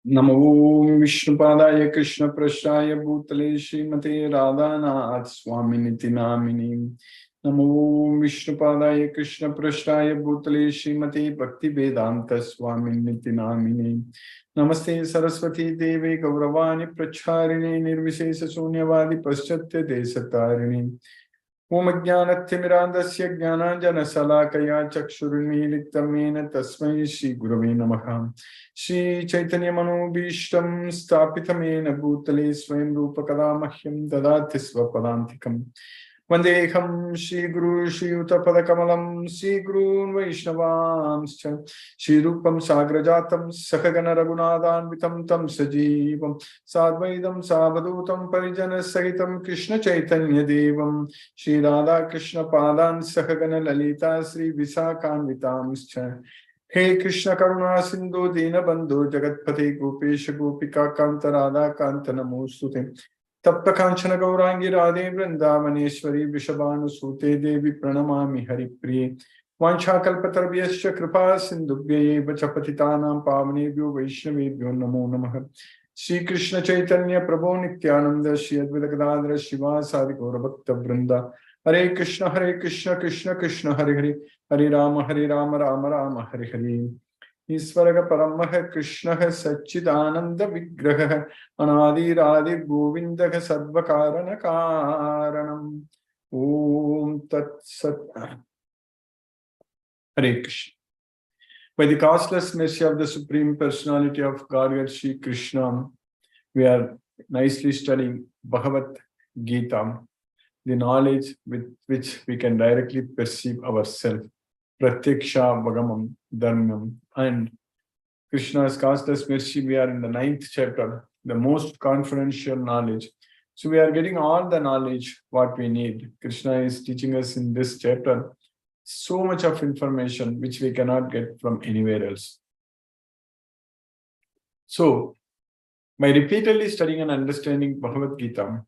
Namo Vishnupadaya Krishna Prasthaya Bhutale Srimate Radhanath Swaminiti Namini. Namo Vishnupadaya Krishna Prasthaya Bhutale Srimate Bhakti Vedanta Swaminiti Namini. Namaste Saraswati Devi Gauravani Pracharini Nirvishesha Sunyavadi Paschatya Desatarini. Om Jnanathyamirandasya Jnananjana Salakaya Chakshurunmilitamena Tasmai Shri Gurave Namaha. Shri Chaitanya Manobhishtam Stapitamena Bhutale Swayam Rupa Kadamahyam Dadati Svapadantikam. Vandeham Shri Guru Shri Yuta Padakamalam Shri Guru Vaishnavamscha Shri Rupam Sagrajatam Sakagana Raghunathan Vitam Tam Sajivam Sadvaidam Savadutam Parijana Sahitam Krishna Chaitanya Devam Shri Radha Krishna Padan Sakagana Lalita Sri Visakanvitamscha. Hey Krishna Karuna Sindhu Dina Bandhu Jagatpati Gopesha Gopika Kanta Radha Kanta Namostute. Tapta Kanchana Gaurangi Radhe Vrindavaneshwari Vishabhanu Sute Devi Pranamami Haripriye. Vancha Kalpatarvyascha Kripa Sindhubhye Vachapatitanam Pavanebhyo Vaishnavebhyo Namo Namaha. Shri Krishna Chaitanya Prabhu Nityananda Shri Advaita Gadadhara Shiva Sadi Gaura Bhakta Vrinda. Hare Krishna Krishna Krishna Hare Hare Hare Rama Rama Rama Hare Hare. Isvaraga Paramaha Krishna Satchidananda Vigraha Anadi Radhi Govindaha Sarvakarana Karanam. Om Tat Sat. Hare Krishna. By the causeless mercy of the Supreme Personality of Godhead Shri Krishna, we are nicely studying Bhagavad Gita, the knowledge with which we can directly perceive ourselves. Pratyaksha Bhagamam Dharmam. And Krishna's causeless mercy, we are in the 9th chapter, the most confidential knowledge. So we are getting all the knowledge what we need. Krishna is teaching us in this chapter so much of information which we cannot get from anywhere else. So, by repeatedly studying and understanding Bhagavad Gita,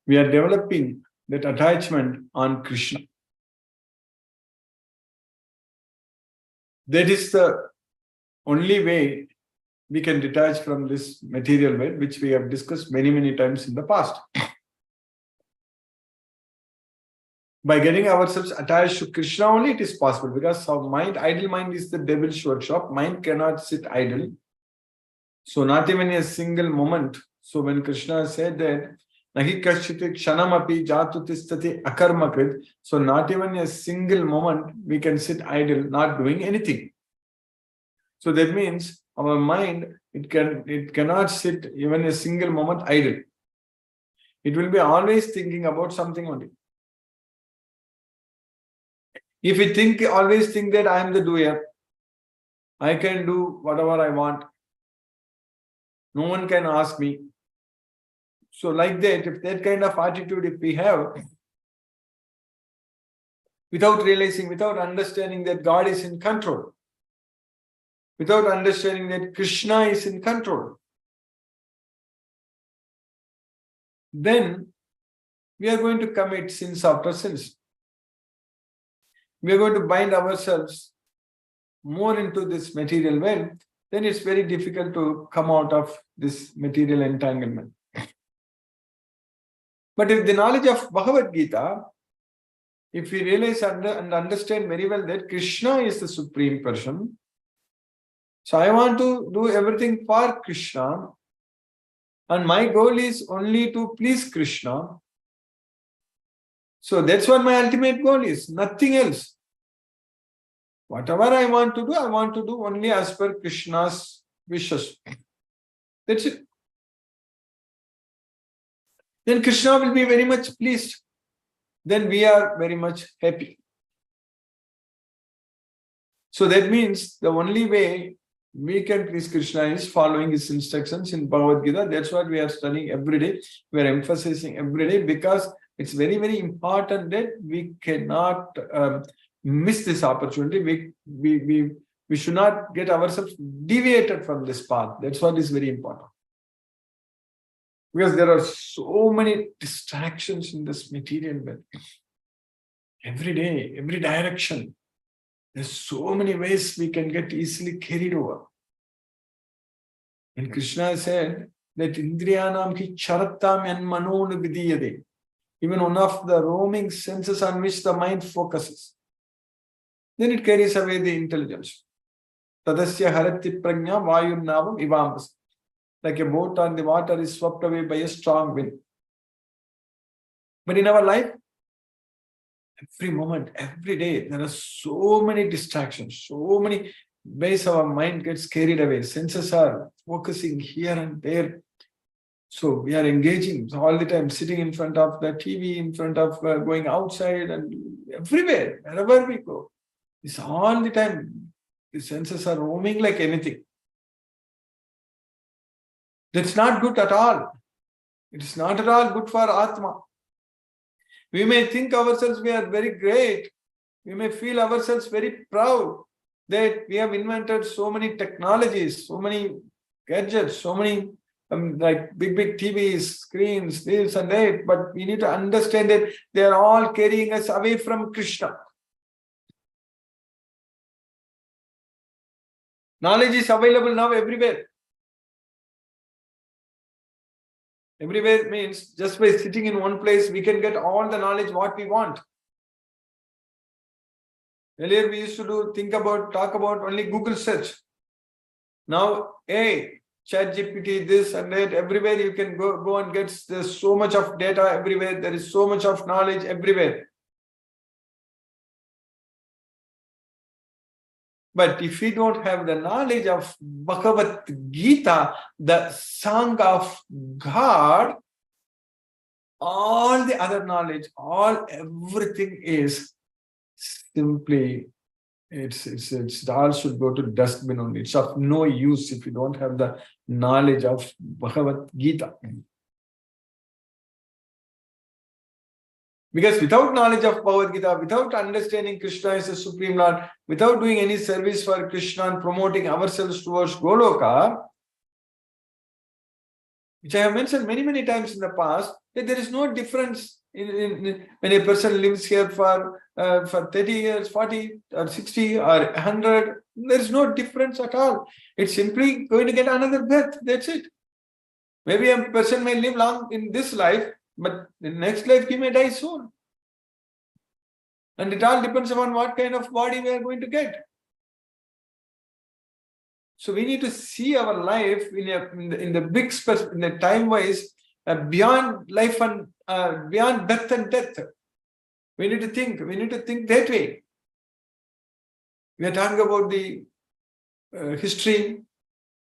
we are developing that attachment on Krishna. That is the only way we can detach from this material world, which we have discussed many times in the past. By getting ourselves attached to Krishna only, it is possible, because our mind, idle mind, is the devil's workshop. Mind cannot sit idle. So not even a single moment. So when Krishna said that, Nahi kashchiti kshanamapi jatu tistati akarmakrit, so not even a single moment we can sit idle, not doing anything. So that means our mind, it cannot sit even a single moment idle. It will be always thinking about something only. If we always think that I am the doer, I can do whatever I want, no one can ask me. So like that, if that kind of attitude if we have, without realizing, without understanding that God is in control, without understanding that Krishna is in control, then we are going to commit sins after sins. We are going to bind ourselves more into this material world, then it's very difficult to come out of this material entanglement. But if the knowledge of Bhagavad Gita, if we realize and understand very well that Krishna is the Supreme Person, so I want to do everything for Krishna, and my goal is only to please Krishna. So that's what my ultimate goal is, nothing else. Whatever I want to do only as per Krishna's wishes. That's it. Then Krishna will be very much pleased. Then we are very much happy. So that means the only way we can please Krishna is following his instructions in Bhagavad Gita. That's what we are studying every day. We are emphasizing every day, because it's very important that we cannot miss this opportunity. We should not get ourselves deviated from this path. That's what is very important. Because there are so many distractions in this material world. Every day, every direction. There's so many ways we can get easily carried over. And Krishna said that Indriyanam ki charattam yan manonu vidiyade. Even one of the roaming senses on which the mind focuses. Then it carries away the intelligence. Tadasya harati prajna vayurnavam ivambas. Like a boat on the water is swept away by a strong wind. But in our life, every moment, every day, there are so many distractions, so many ways our mind gets carried away. Senses are focusing here and there. So we are engaging all the time, sitting in front of the TV, in front of going outside and everywhere, wherever we go. It's all the time. The senses are roaming like anything. That's not good at all. It is not at all good for Atma. We may think ourselves we are very great. We may feel ourselves very proud that we have invented so many technologies, so many gadgets, so many like big TVs, screens, this and that. But we need to understand that they are all carrying us away from Krishna. Knowledge is available now everywhere. Everywhere means just by sitting in one place, we can get all the knowledge what we want. Earlier we used to talk about only Google search. Now, ChatGPT, this and that, everywhere you can go and get, there's so much of data everywhere. There is so much of knowledge everywhere. But if we don't have the knowledge of Bhagavad Gita, the song of God, all the other knowledge, everything is simply, it all should go to dustbin only. It's of no use if you don't have the knowledge of Bhagavad Gita. Because without knowledge of Bhagavad Gita, without understanding Krishna as the Supreme Lord, without doing any service for Krishna and promoting ourselves towards Goloka, which I have mentioned many times in the past, that there is no difference in when a person lives here for 30 years, 40 or 60 or 100. There is no difference at all. It's simply going to get another birth. That's it. Maybe a person may live long in this life, but in the next life he may die soon. And it all depends upon what kind of body we are going to get. So we need to see our life in the big space, in the time-wise, beyond life and beyond birth and death. We need to think that way. We are talking about the history.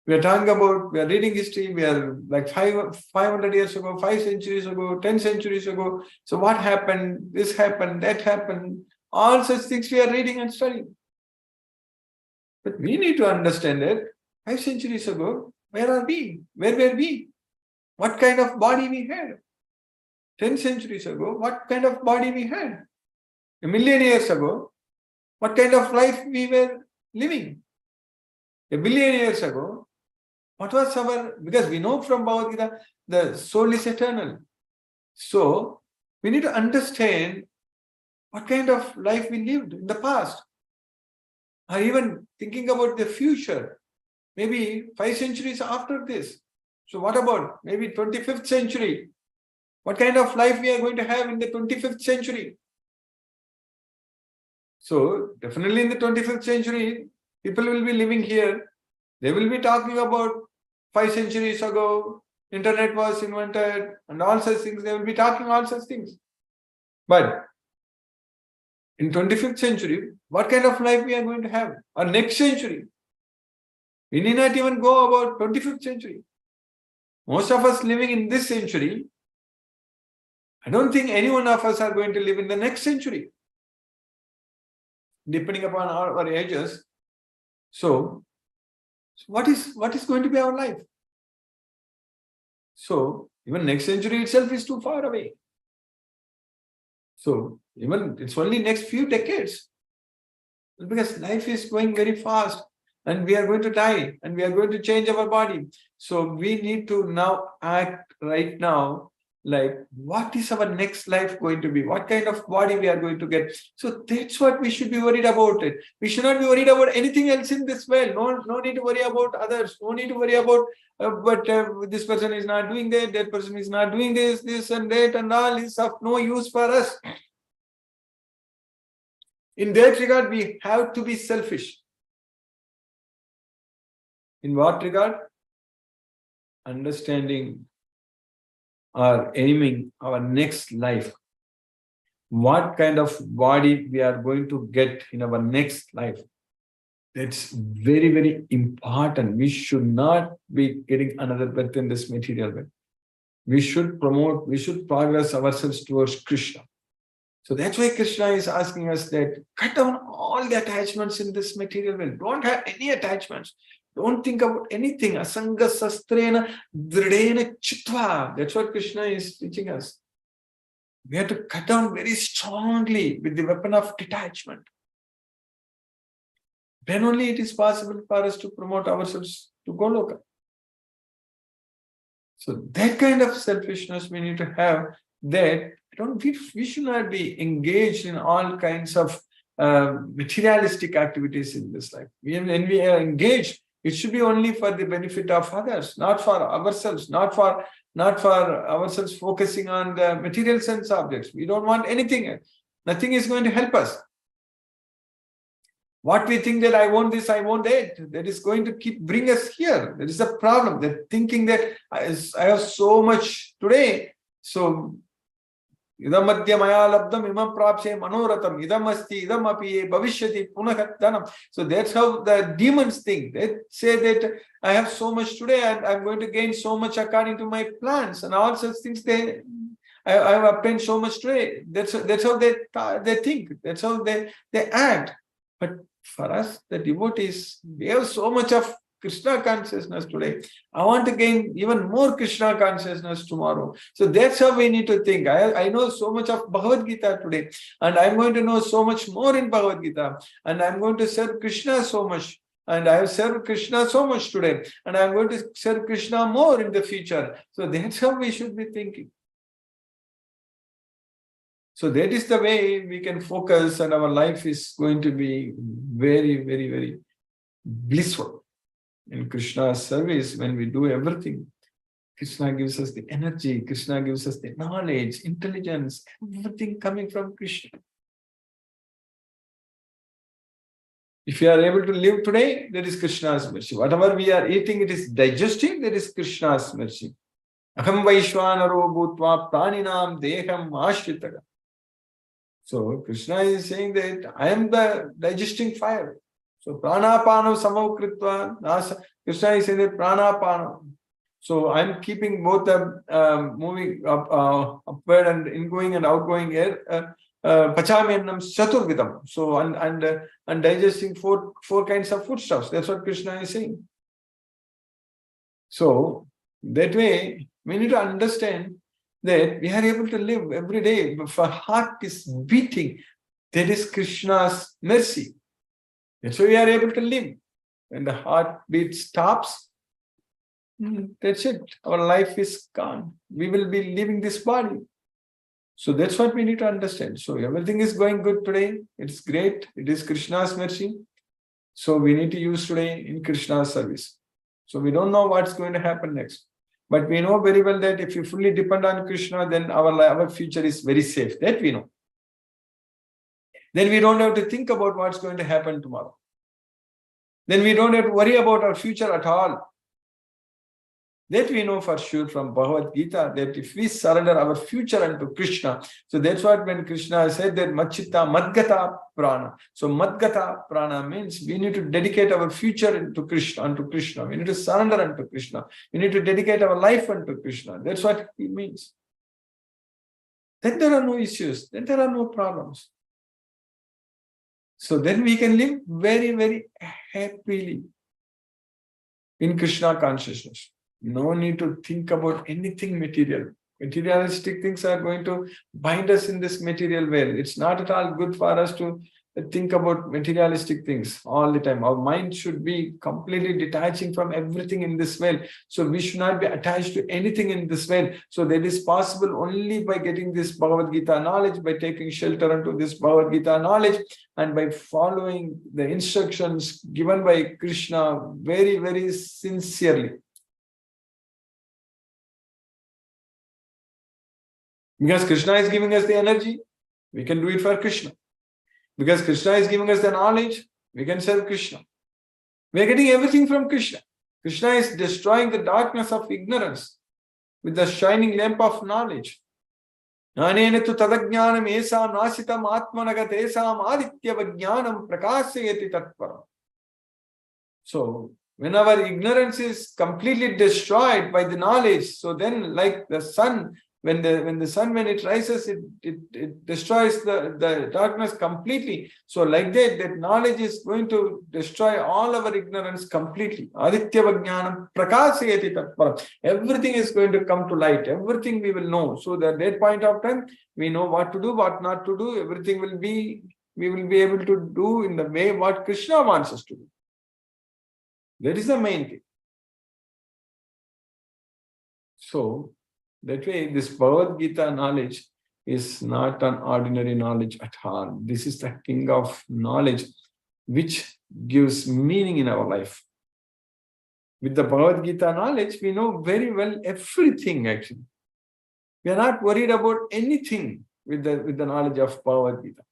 We are reading history. We are like 500 years ago, 5 centuries ago, 10 centuries ago. So what happened? This happened, that happened. All such things we are reading and studying. But we need to understand that 5 centuries ago, where are we? Where were we? What kind of body we had? 10 centuries ago, what kind of body we had? A million years ago, what kind of life we were living? A billion years ago, what was because we know from Bhagavad Gita, the soul is eternal. So, we need to understand what kind of life we lived in the past. Or even thinking about the future, maybe 5 centuries after this. So what about maybe 25th century? What kind of life we are going to have in the 25th century? So definitely in the 25th century, people will be living here. They will be talking about 5 centuries ago, internet was invented and all such things. They will be talking all such things. But in 25th century, what kind of life we are going to have? Or next century? We need not even go about 25th century. Most of us living in this century, I don't think any one of us are going to live in the next century, depending upon our ages. So what is going to be our life? So even next century itself is too far away. So even it's only next few decades. Because life is going very fast and we are going to die and we are going to change our body. So we need to now act right now like, what is our next life going to be? What kind of body we are going to get? So that's what we should be worried about it. We should not be worried about anything else in this world. No need to worry about others. No need to worry about, but this person is not doing that person is not doing this and that, and all is of no use for us. In that regard, we have to be selfish. In what regard? Understanding or aiming our next life. What kind of body we are going to get in our next life. That's very, very important. We should not be getting another birth in this material world. We should progress ourselves towards Krishna. So that's why Krishna is asking us that cut down all the attachments in this material world. Don't have any attachments. Don't think about anything. Asanga sastrena dridena chitva. That's what Krishna is teaching us. We have to cut down very strongly with the weapon of detachment. Then only it is possible for us to promote ourselves to Goloka. So that kind of selfishness we need to have, that we should not be engaged in all kinds of materialistic activities in this life. When we are engaged, it should be only for the benefit of others, not for ourselves, not for ourselves focusing on the material sense objects. We don't want anything. Nothing is going to help us. What we think that I want this, I want that is going to bring us here. That is the problem. That thinking that I have so much today, so idam madhya maya labdam imam prapse manoratam idam asti idam api bhavishyati punahat dhanam. So that's how the demons think. They say that I have so much today and I'm going to gain so much according to my plans and all such things. I have obtained so much today. That's how they think. That's how they act. But for us, the devotees, we have so much of Krishna consciousness today. I want to gain even more Krishna consciousness tomorrow. So that's how we need to think. I know so much of Bhagavad Gita today, and I'm going to know so much more in Bhagavad Gita, and I'm going to serve Krishna so much. And I have served Krishna so much today, and I'm going to serve Krishna more in the future. So that's how we should be thinking. So that is the way we can focus, and our life is going to be very, very, very blissful. In Krishna's service, when we do everything, Krishna gives us the energy, Krishna gives us the knowledge, intelligence, everything coming from Krishna. If we are able to live today, that is Krishna's mercy. Whatever we are eating, it is digesting, that is Krishna's mercy. Aham Vaishwanaro Bhutva Praninam Deham Ashritaga. So Krishna is saying that I am the digesting fire. So pranapano samavkritva. Krishna is saying that pranapano. So I'm keeping both the moving upward and ingoing and outgoing air. Pachamennam chaturvidam. So and digesting four kinds of foodstuffs. That's what Krishna is saying. So that way we need to understand that we are able to live every day. If our heart is beating, that is Krishna's mercy. That's why we are able to live. When the heartbeat stops, that's it. Our life is gone. We will be leaving this body. So that's what we need to understand. So everything is going good today. It's great. It is Krishna's mercy. So we need to use today in Krishna's service. So we don't know what's going to happen next. But we know very well that if we fully depend on Krishna, then our future is very safe. That we know. Then we don't have to think about what's going to happen tomorrow. Then we don't have to worry about our future at all. That we know for sure from Bhagavad Gita, that if we surrender our future unto Krishna, so that's what when Krishna said that Machita Madgata Prana. So Madgata Prana means we need to dedicate our future unto Krishna. We need to surrender unto Krishna. We need to dedicate our life unto Krishna. That's what it means. Then there are no issues. Then there are no problems. So then we can live very, very happily in Krishna consciousness. No need to think about anything material. Materialistic things are going to bind us in this material world. It's not at all good for us to think about materialistic things all the time. Our mind should be completely detaching from everything in this world. So we should not be attached to anything in this world. So that is possible only by getting this Bhagavad Gita knowledge, by taking shelter unto this Bhagavad Gita knowledge, and by following the instructions given by Krishna very, very sincerely. Because Krishna is giving us the energy, we can do it for Krishna. Because Krishna is giving us the knowledge, we can serve Krishna. We are getting everything from Krishna. Krishna is destroying the darkness of ignorance with the shining lamp of knowledge. Jnanena tu tadajnanam esam nasitam atmanagat esam adityava jnanam prakasayati tatparam. So, when our ignorance is completely destroyed by the knowledge, so then like the sun, when it rises, it destroys the darkness completely. So like that knowledge is going to destroy all our ignorance completely. Aditya Vajnanam Prakasayati Tatparam. Everything is going to come to light. Everything we will know. So at that point of time, we know what to do, what not to do. Everything we will be able to do in the way what Krishna wants us to do. That is the main thing. So, that way, this Bhagavad Gita knowledge is not an ordinary knowledge at all. This is the king of knowledge which gives meaning in our life. With the Bhagavad Gita knowledge, we know very well everything actually. We are not worried about anything with the knowledge of Bhagavad Gita.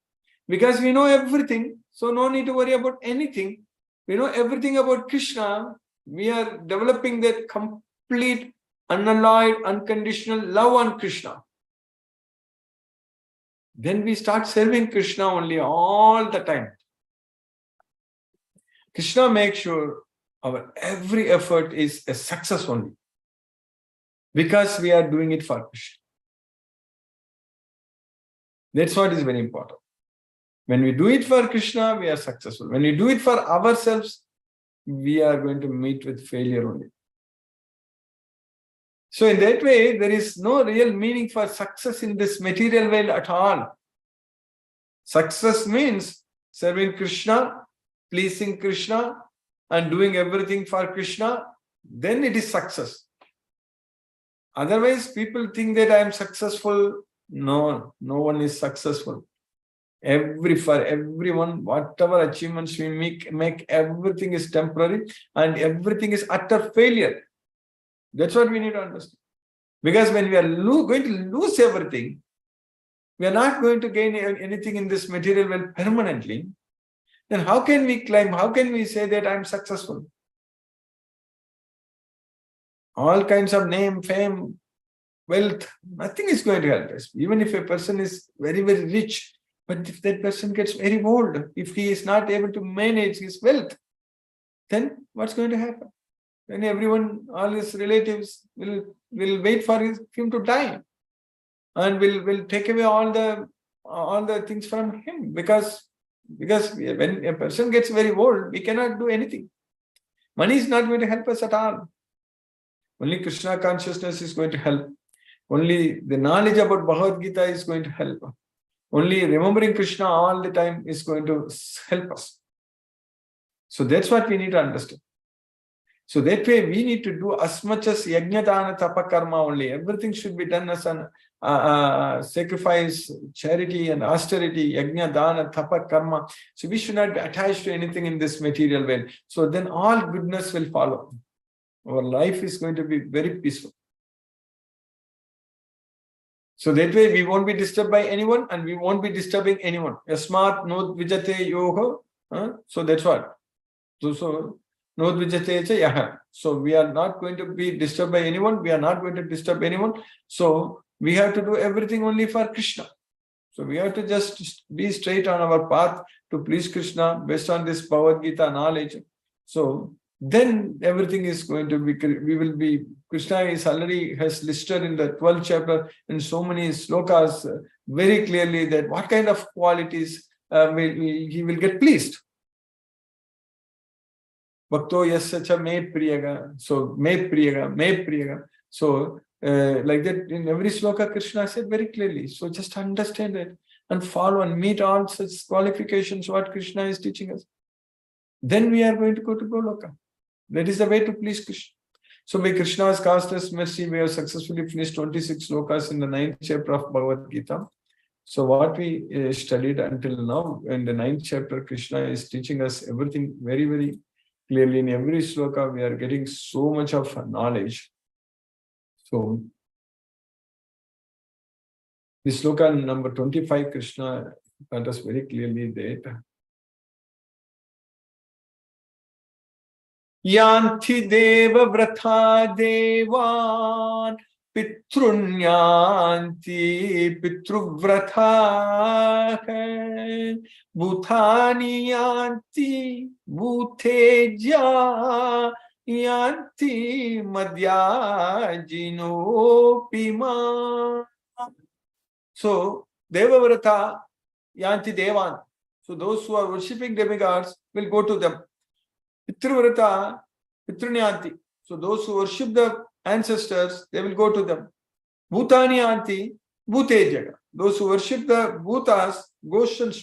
Because we know everything, so no need to worry about anything. We know everything about Krishna. We are developing that complete unalloyed, unconditional love on Krishna. Then we start serving Krishna only all the time. Krishna makes sure our every effort is a success only. Because we are doing it for Krishna. That's what is very important. When we do it for Krishna, we are successful. When we do it for ourselves, we are going to meet with failure only. So in that way, there is no real meaning for success in this material world at all. Success means serving Krishna, pleasing Krishna, and doing everything for Krishna. Then it is success. Otherwise, people think that I am successful. No, no one is successful. For everyone, whatever achievements we make, everything is temporary and everything is utter failure. That's what we need to understand. Because when we are going to lose everything, we are not going to gain anything in this material world permanently, then how can we claim, how can we say that I am successful? All kinds of name, fame, wealth, nothing is going to help us. Even if a person is very, very rich, but if that person gets very old, if he is not able to manage his wealth, then what's going to happen? Then everyone, all his relatives will wait for him to die, and will take away all the things from him, because when a person gets very old, we cannot do anything. Money is not going to help us at all. Only Krishna consciousness is going to help. Only the knowledge about Bhagavad Gita is going to help. Only remembering Krishna all the time is going to help us. So that's what we need to understand. So that way we need to do as much as yajna dana tapa karma only. Everything should be done as an sacrifice, charity and austerity, yajna dana tapa karma. So we should not be attached to anything in this material world. So then all goodness will follow. Our life is going to be very peaceful. So that way we won't be disturbed by anyone and we won't be disturbing anyone. Yasmat nod vijate yoho. So that's what. So nod vijate cha yaha. So we are not going to be disturbed by anyone. We are not going to disturb anyone. So we have to do everything only for Krishna. So we have to just be straight on our path to please Krishna based on this Bhagavad Gita knowledge. So then everything is going to be, Krishna is already has listed in the 12th chapter in so many slokas very clearly that what kind of qualities he will get pleased. Bhakto yasya me priyaga. So me priyaga. So like that in every sloka Krishna said very clearly. So just understand it. and follow and meet all such qualifications what Krishna is teaching us, then we are going to go to Goloka. That is the way to please Krishna. So by Krishna's causeless mercy, we have successfully finished 26 slokas in the 9th chapter of Bhagavad Gita. So what we studied until now, in the 9th chapter, Krishna is teaching us everything very, very clearly. In every sloka, we are getting so much of knowledge. So this sloka number 25, Krishna taught us very clearly that Yanti deva vratha devan pitrunyanti pitruvratha bhutani yanti bhuteja yanti madhyajino pima. So Devavrata yanti devan. So those who are worshipping demigods will go to them. Pitruvrata, Pitrunyanti. So those who worship the ancestors, they will go to them. Bhutani Yanti, Bhutejaga. Those who worship the Bhutas, ghosts and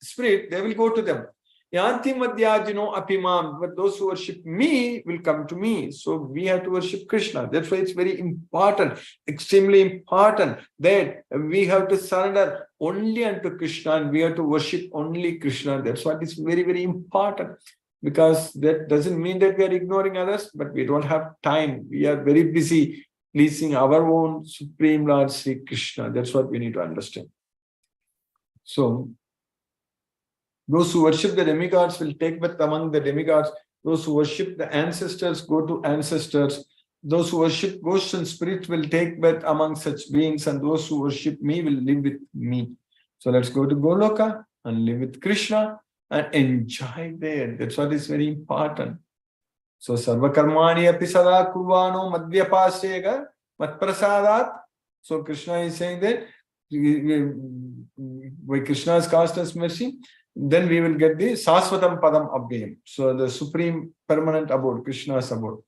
spirit, they will go to them. Yanti Madhyajino Apimam. But those who worship me will come to me. So we have to worship Krishna. That's why it's very important, extremely important, that we have to surrender only unto Krishna and we have to worship only Krishna. That's what is very, very important. Because that doesn't mean that we are ignoring others, but we don't have time. We are very busy pleasing our own Supreme Lord Sri Krishna. That's what we need to understand. So, those who worship the demigods will take birth among the demigods. Those who worship the ancestors go to ancestors. Those who worship ghosts and spirits will take birth among such beings, and those who worship me will live with me. So let's go to Goloka and live with Krishna and enjoy there. That's what is very important. So sarva karmani api sada kurvano madhyapasega matprasadat. So Krishna is saying that by Krishna's causeless mercy, then we will get the sasvatam padam abhyayam. So the supreme permanent abode, Krishna's abode.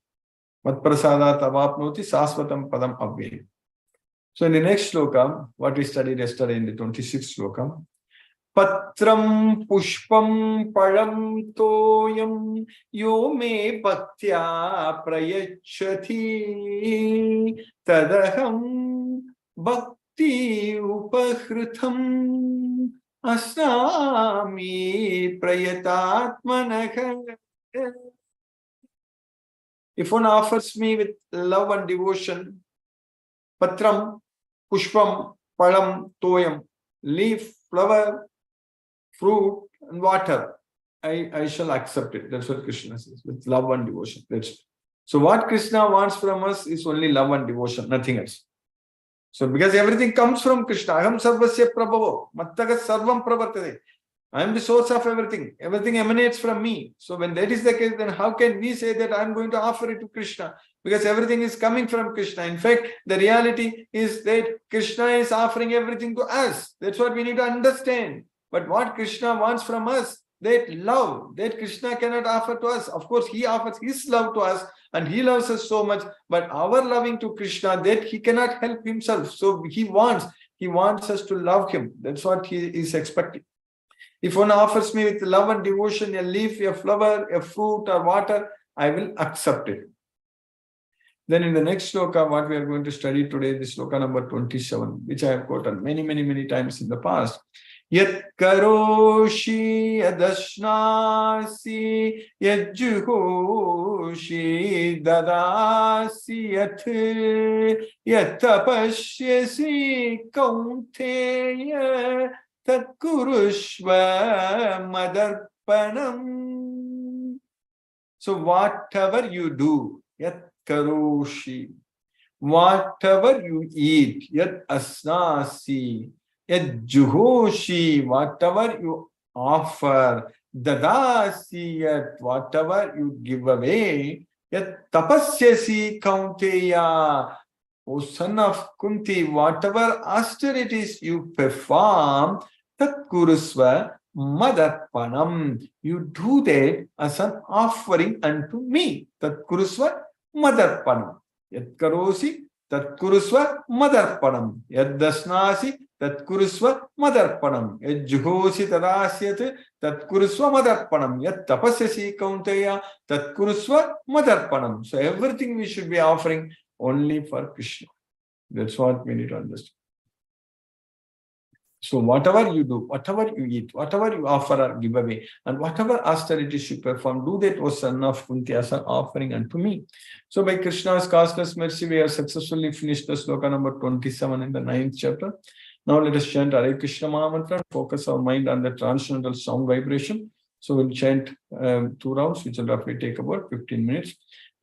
Matprasadat avapnoti sasvatam padam abhyayam. So in the next sloka, what we studied yesterday in the 26th sloka, Patram pushpam param toyam yo me bhaktya prayachati tadaham bhakti upahritam asnami prayatatmanaka. If one offers me with love and devotion, patram, pushpam, palam, toyam, leaf, flower, fruit and water, I shall accept it. That's what Krishna says, with love and devotion. So what Krishna wants from us is only love and devotion, nothing else. So because everything comes from Krishna, aham sarvasya prabhavo, mattaga sarvam pravartate. I am the source of everything. Everything emanates from me. So when that is the case, then how can we say that I am going to offer it to Krishna? Because everything is coming from Krishna. In fact, the reality is that Krishna is offering everything to us. That's what we need to understand. But what Krishna wants from us, that love, that Krishna cannot offer to us. Of course, he offers his love to us and he loves us so much. But our loving to Krishna, that he cannot help himself. So he wants us to love him. That's what he is expecting. If one offers me with love and devotion, a leaf, a flower, a fruit or water, I will accept it. Then in the next sloka, what we are going to study today, this sloka number 27, which I have quoted many, many, many times in the past. Yat karoshi yadashnasi yajjuhoshi dadasi yat tapashyasi kaunteya tat kurushva madarpanam. So whatever you do, yat karoshi, whatever you eat, yat asnasi, yat juhoshi, whatever you offer, dadasi, yat whatever you give away, yat tapasyasi kaunteya, O son of Kunti, whatever austerities you perform, tat kurusva madarpanam, you do that as an offering unto me. Tat kurusva madarpanam. Yat karosi tatkurusva madarpanam. Yad dasnasi tatkurusva madarpanam. Yad juhosi tadasyat tatkurusva madarpanam. Yad tapasyasi kaunteya tatkurusva madarpanam. So everything we should be offering only for Krishna. That's what we need to understand. So whatever you do, whatever you eat, whatever you offer or give away, and whatever austerities you perform, do that, O son of Kunti, as an offering unto me. So by Krishna's causeless mercy, we have successfully finished the sloka number 27 in the 9th chapter. Now let us chant Hare Krishna Mahamantra, focus our mind on the transcendental sound vibration. So we'll chant 2 rounds, which will roughly take about 15 minutes.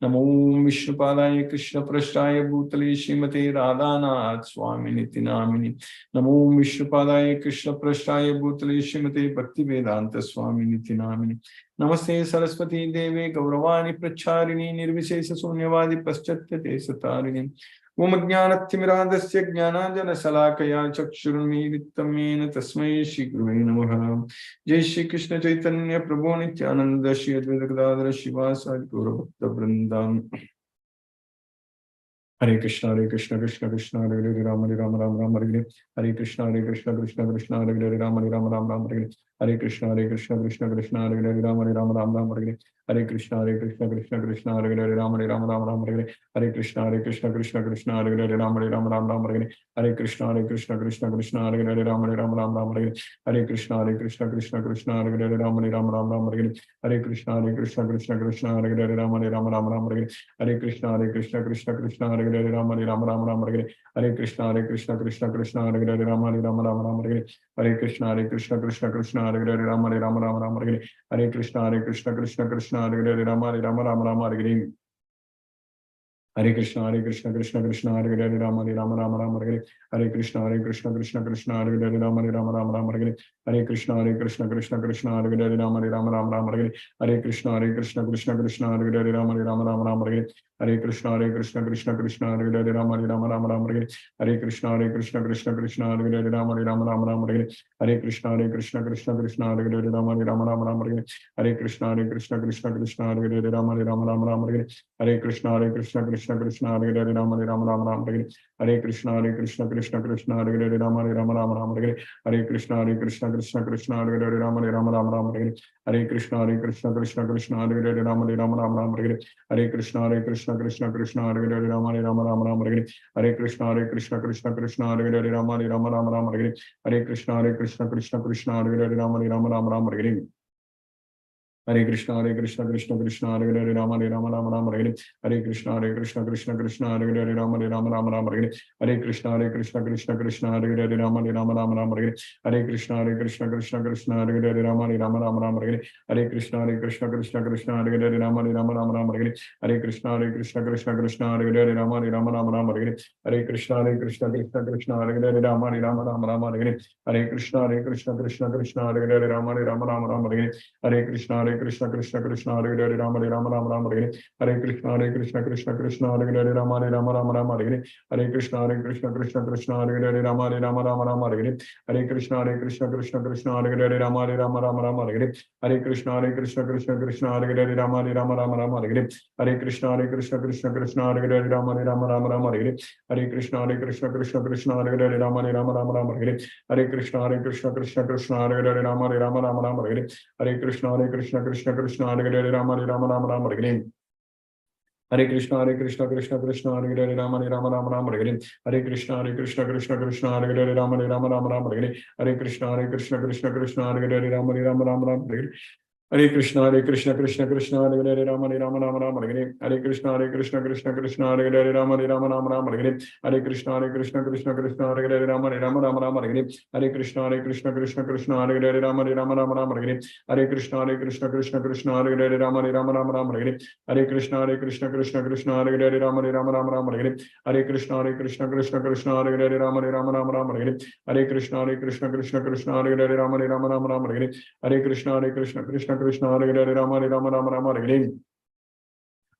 Namo Vishnupadaya Krishna Prasthaya Bhutale Srimate Radhanath Swami Niti Namini. Namo Vishnupadaya Krishna Prasthaya Bhutale Srimate Bhakti Vedanta Swami Niti Namini. Namaste Saraswati Deve Gauravani Pracharini Nirvishesha Sunyavadi Paschatya Satarini. Om Jnanathimiradasya Jnananjana Salakaya Chakshurunmilitamena Tasmai Shri Gurave Namaha. Jai Shri Krishna Chaitanya Prabhu Nityananda Shri Advaita Gadadhara Shivasadi Gaura Bhakta Vrindam. Hare Krishna Krishna Krishna Hare Hare Rama Rama Rama Hare Hare Krishna Krishna Krishna Hare Hare Rama Rama Hare Hare Krishna Krishna Krishna Hare Hare Rama Rama Hare Hare Krishna Krishna Hare Hare Rama Rama Hare Hare Krishna Krishna Hare Hare Rama Rama Hare Hare Krishna Krishna Hare Hare Rama Rama Hare Hare Krishna Krishna Hare Hare Rama Rama Hare Hare Krishna Krishna Hare Hare Rama Rama Hare Hare Krishna Krishna Hare Hare Rama Rama Hare Hare Krishna Krishna Hare Hare Rama Rama Hare Hare Krishna Krishna Hare Hare Rama Rama Hare Hare Krishna Krishna Hare Hare Rama Rama Hare Hare Hare Krishna Krishna Hare Hare Rama Rama Hare Hare Krishna Krishna Hare Hare Rama Rama Hare Hare Krishna Krishna Hare Hare Rama Rama Hare Hare Krishna Krishna Hare Hare Rama Rama Hare Hare Krishna Krishna Hare Hare Rama Rama Hare Hare Krishna Krishna Hare Hare Rama Rama Hare Hare Krishna Krishna Hare Hare Rama Rama Hare Hare Krishna Krishna Hare Hare Rama Rama Hare Hare Krishna Krishna Hare Hare Rama Rama Hare Hare Krishna Krishna Hare Hare Rama Rama Hare Hare Krishna Krishna Hare Hare Rama Rama Hare Hare Krishna Krishna Hare Hare Rama Rama Hare Hare Krishna Krishna Hare Hare Rama Rama Hare Hare Krishna Krishna Hare Hare Rama Rama Hare Hare Krishna Krishna Hare Hare Rama Rama Hare Hare Krishna Krishna Hare Hare Rama Rama Hare Hare Krishna Krishna Hare Hare Rama Rama Hare Hare Krishna Krishna Hare Hare Rama Rama Hare Hare Krishna Krishna Hare Hare Rama Rama Hare Hare Krishna Krishna Hare Hare Rama Rama Hare Hare Krishna Krishna Hare Hare Rama Rama Hare Hare Krishna Krishna Hare Hare Rama Rama Hare Hare Krishna Krishna Hare Hare Rama Rama Hare Hare Krishna Krishna Hare Hare Rama Rama Hare Hare Krishna Krishna Hare Hare Rama Rama Hare Hare Krishna Krishna Hare Hare Rama Rama Hare Hare Krishna Krishna Hare Hare Rama Rama Hare Hare Krishna Krishna Hare Hare Rama Rama Hare Hare Krishna Krishna Hare Hare Rama Rama Hare Hare Krishna Krishna Hare Hare Rama Rama Hare Hare Krishna Krishna Hare Hare Rama Rama Hare Hare Krishna Krishna Hare Hare Rama Rama Hare Hare Krishna Krishna Hare Hare Rama Rama Hare Hare Krishna Krishna Hare Hare Rama Rama Hare Hare Krishna Krishna Hare Hare Rama Rama Hare Hare Krishna Krishna Hare Hare Rama Rama Hare Hare Krishna Krishna Hare Hare Rama Rama Hare Hare Krishna Krishna Hare Hare Rama Rama Hare Hare Krishna Krishna Hare Hare Rama Rama Hare Hare Krishna Krishna Hare Hare Rama Rama Hare Hare Krishna Krishna Hare Hare Rama Rama Hare Hare Krishna Krishna Hare Hare Rama Rama Hare Hare Krishna Krishna Hare Hare Rama Rama Hare Hare Krishna Krishna Hare Hare Rama Rama Hare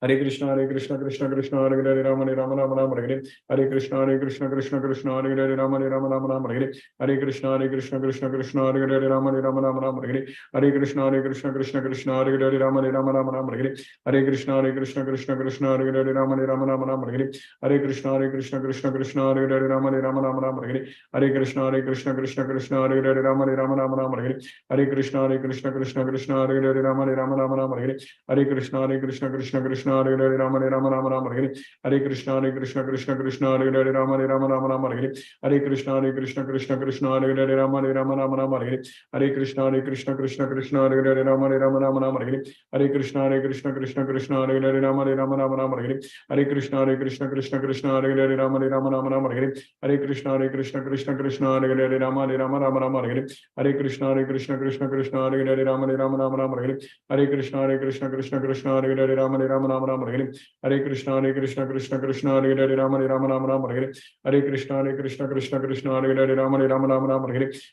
Hare Krishna Krishna Krishna Hare Hare Rama Rama Rama Rama Hare Hare Krishna Krishna Krishna Hare Hare Rama Rama Rama Rama Hare Hare Krishna Krishna Krishna Hare Hare Rama Rama Rama Rama Hare Hare Krishna Krishna Krishna Hare Hare Rama Rama Rama Rama Hare Hare Krishna Krishna Krishna Hare Hare Rama Rama Rama Rama Hare Hare Krishna Krishna Krishna Hare Hare Rama Rama Rama Rama Hare Hare Krishna Krishna Krishna Hare Hare Rama Rama Rama Rama Hare Hare Krishna Krishna Krishna Hare Hare Rama Rama Rama Rama Hare Hare Krishna Krishna Krishna Hare Hare Rama Rama Rama Rama Hare Hare Krishna Krishna Krishna Hare Hare Rama Rama Rama Rama Hare Hare Krishna Krishna Krishna Hare Hare Rama Rama Rama Rama Hare Hare Krishna Krishna Krishna Hare Hare Rama Rama Rama Rama Hare Hare Krishna Krishna Krishna Hare Hare Rama Rama Rama Rama Hare Hare Krishna Krishna Krishna Hare Hare Rama Rama Rama Rama Hare Hare Krishna Krishna Krishna Hare Hare Rama Rama Rama Rama Hare Hare Krishna Krishna Krishna Hare Hare Rama Rama Rama Rama Hare Hare Krishna Krishna Krishna Hare Hare Rama Rama Rama Rama Hare Hare Krishna Krishna Krishna Hare Hare Rama Rama Rama Rama Hare Hare Krishna Krishna Krishna Hare Hare Rama Rama Rama Rama Hare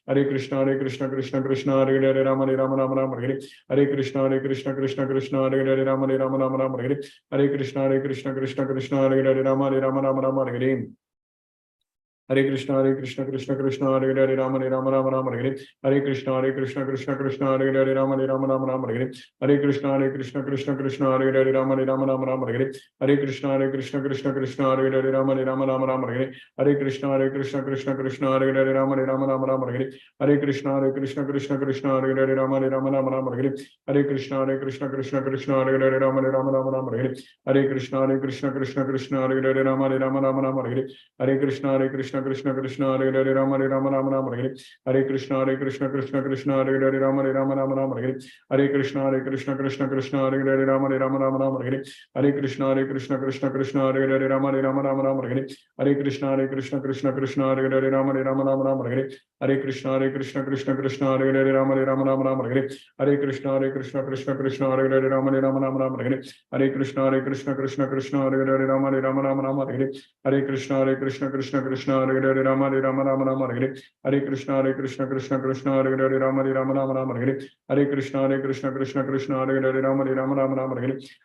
Hare Krishna Krishna Krishna Hare Hare Rama Rama Rama Rama Hare Hare Krishna Krishna Krishna Hare Hare Rama Rama Rama Rama Hare Hare Krishna Krishna Krishna Hare Hare Rama Rama Rama Rama Hare Hare Krishna Krishna Krishna Hare Hare Rama Rama Rama Rama Hare Hare Krishna Krishna Krishna Hare Hare Rama Rama Rama Rama Hare Hare Krishna Krishna Krishna Hare Hare Rama Rama Rama Rama Hare Hare Krishna Krishna Krishna Hare Hare Rama Rama Rama Rama Hare Hare Krishna Krishna Krishna Hare Hare Rama Rama Rama Rama Hare Hare Krishna Krishna Krishna Hare Hare Rama Rama Rama Rama Hare Hare Krishna Krishna Krishna Hare Hare Rama Rama Rama Rama Hare Hare Krishna Krishna Krishna Hare Hare Rama Rama Rama Rama Hare Hare Krishna Krishna Hare Hare Rama Rama Rama Rama Hare Hare Krishna Krishna Hare Hare Rama Rama Rama Rama Hare Hare Krishna Krishna Hare Hare Rama Rama Rama Rama Hare Hare Krishna Krishna Hare Hare Rama Rama Rama Rama Hare Hare Krishna Krishna Hare Hare Rama Rama Rama Rama Hare Hare Krishna Krishna Hare Hare Rama Rama Rama Rama Hare Hare Krishna Krishna Hare Hare Rama Rama Rama Rama Hare Hare Krishna Krishna Hare Hare Rama Rama Rama Rama Hare Hare Krishna Krishna Hare Hare Rama Rama Rama Rama Hare Hare Krishna Krishna Hare Hare Rama Rama Rama Rama Hare Hare Krishna Krishna Hare Hare Rama Rama Rama Rama Hare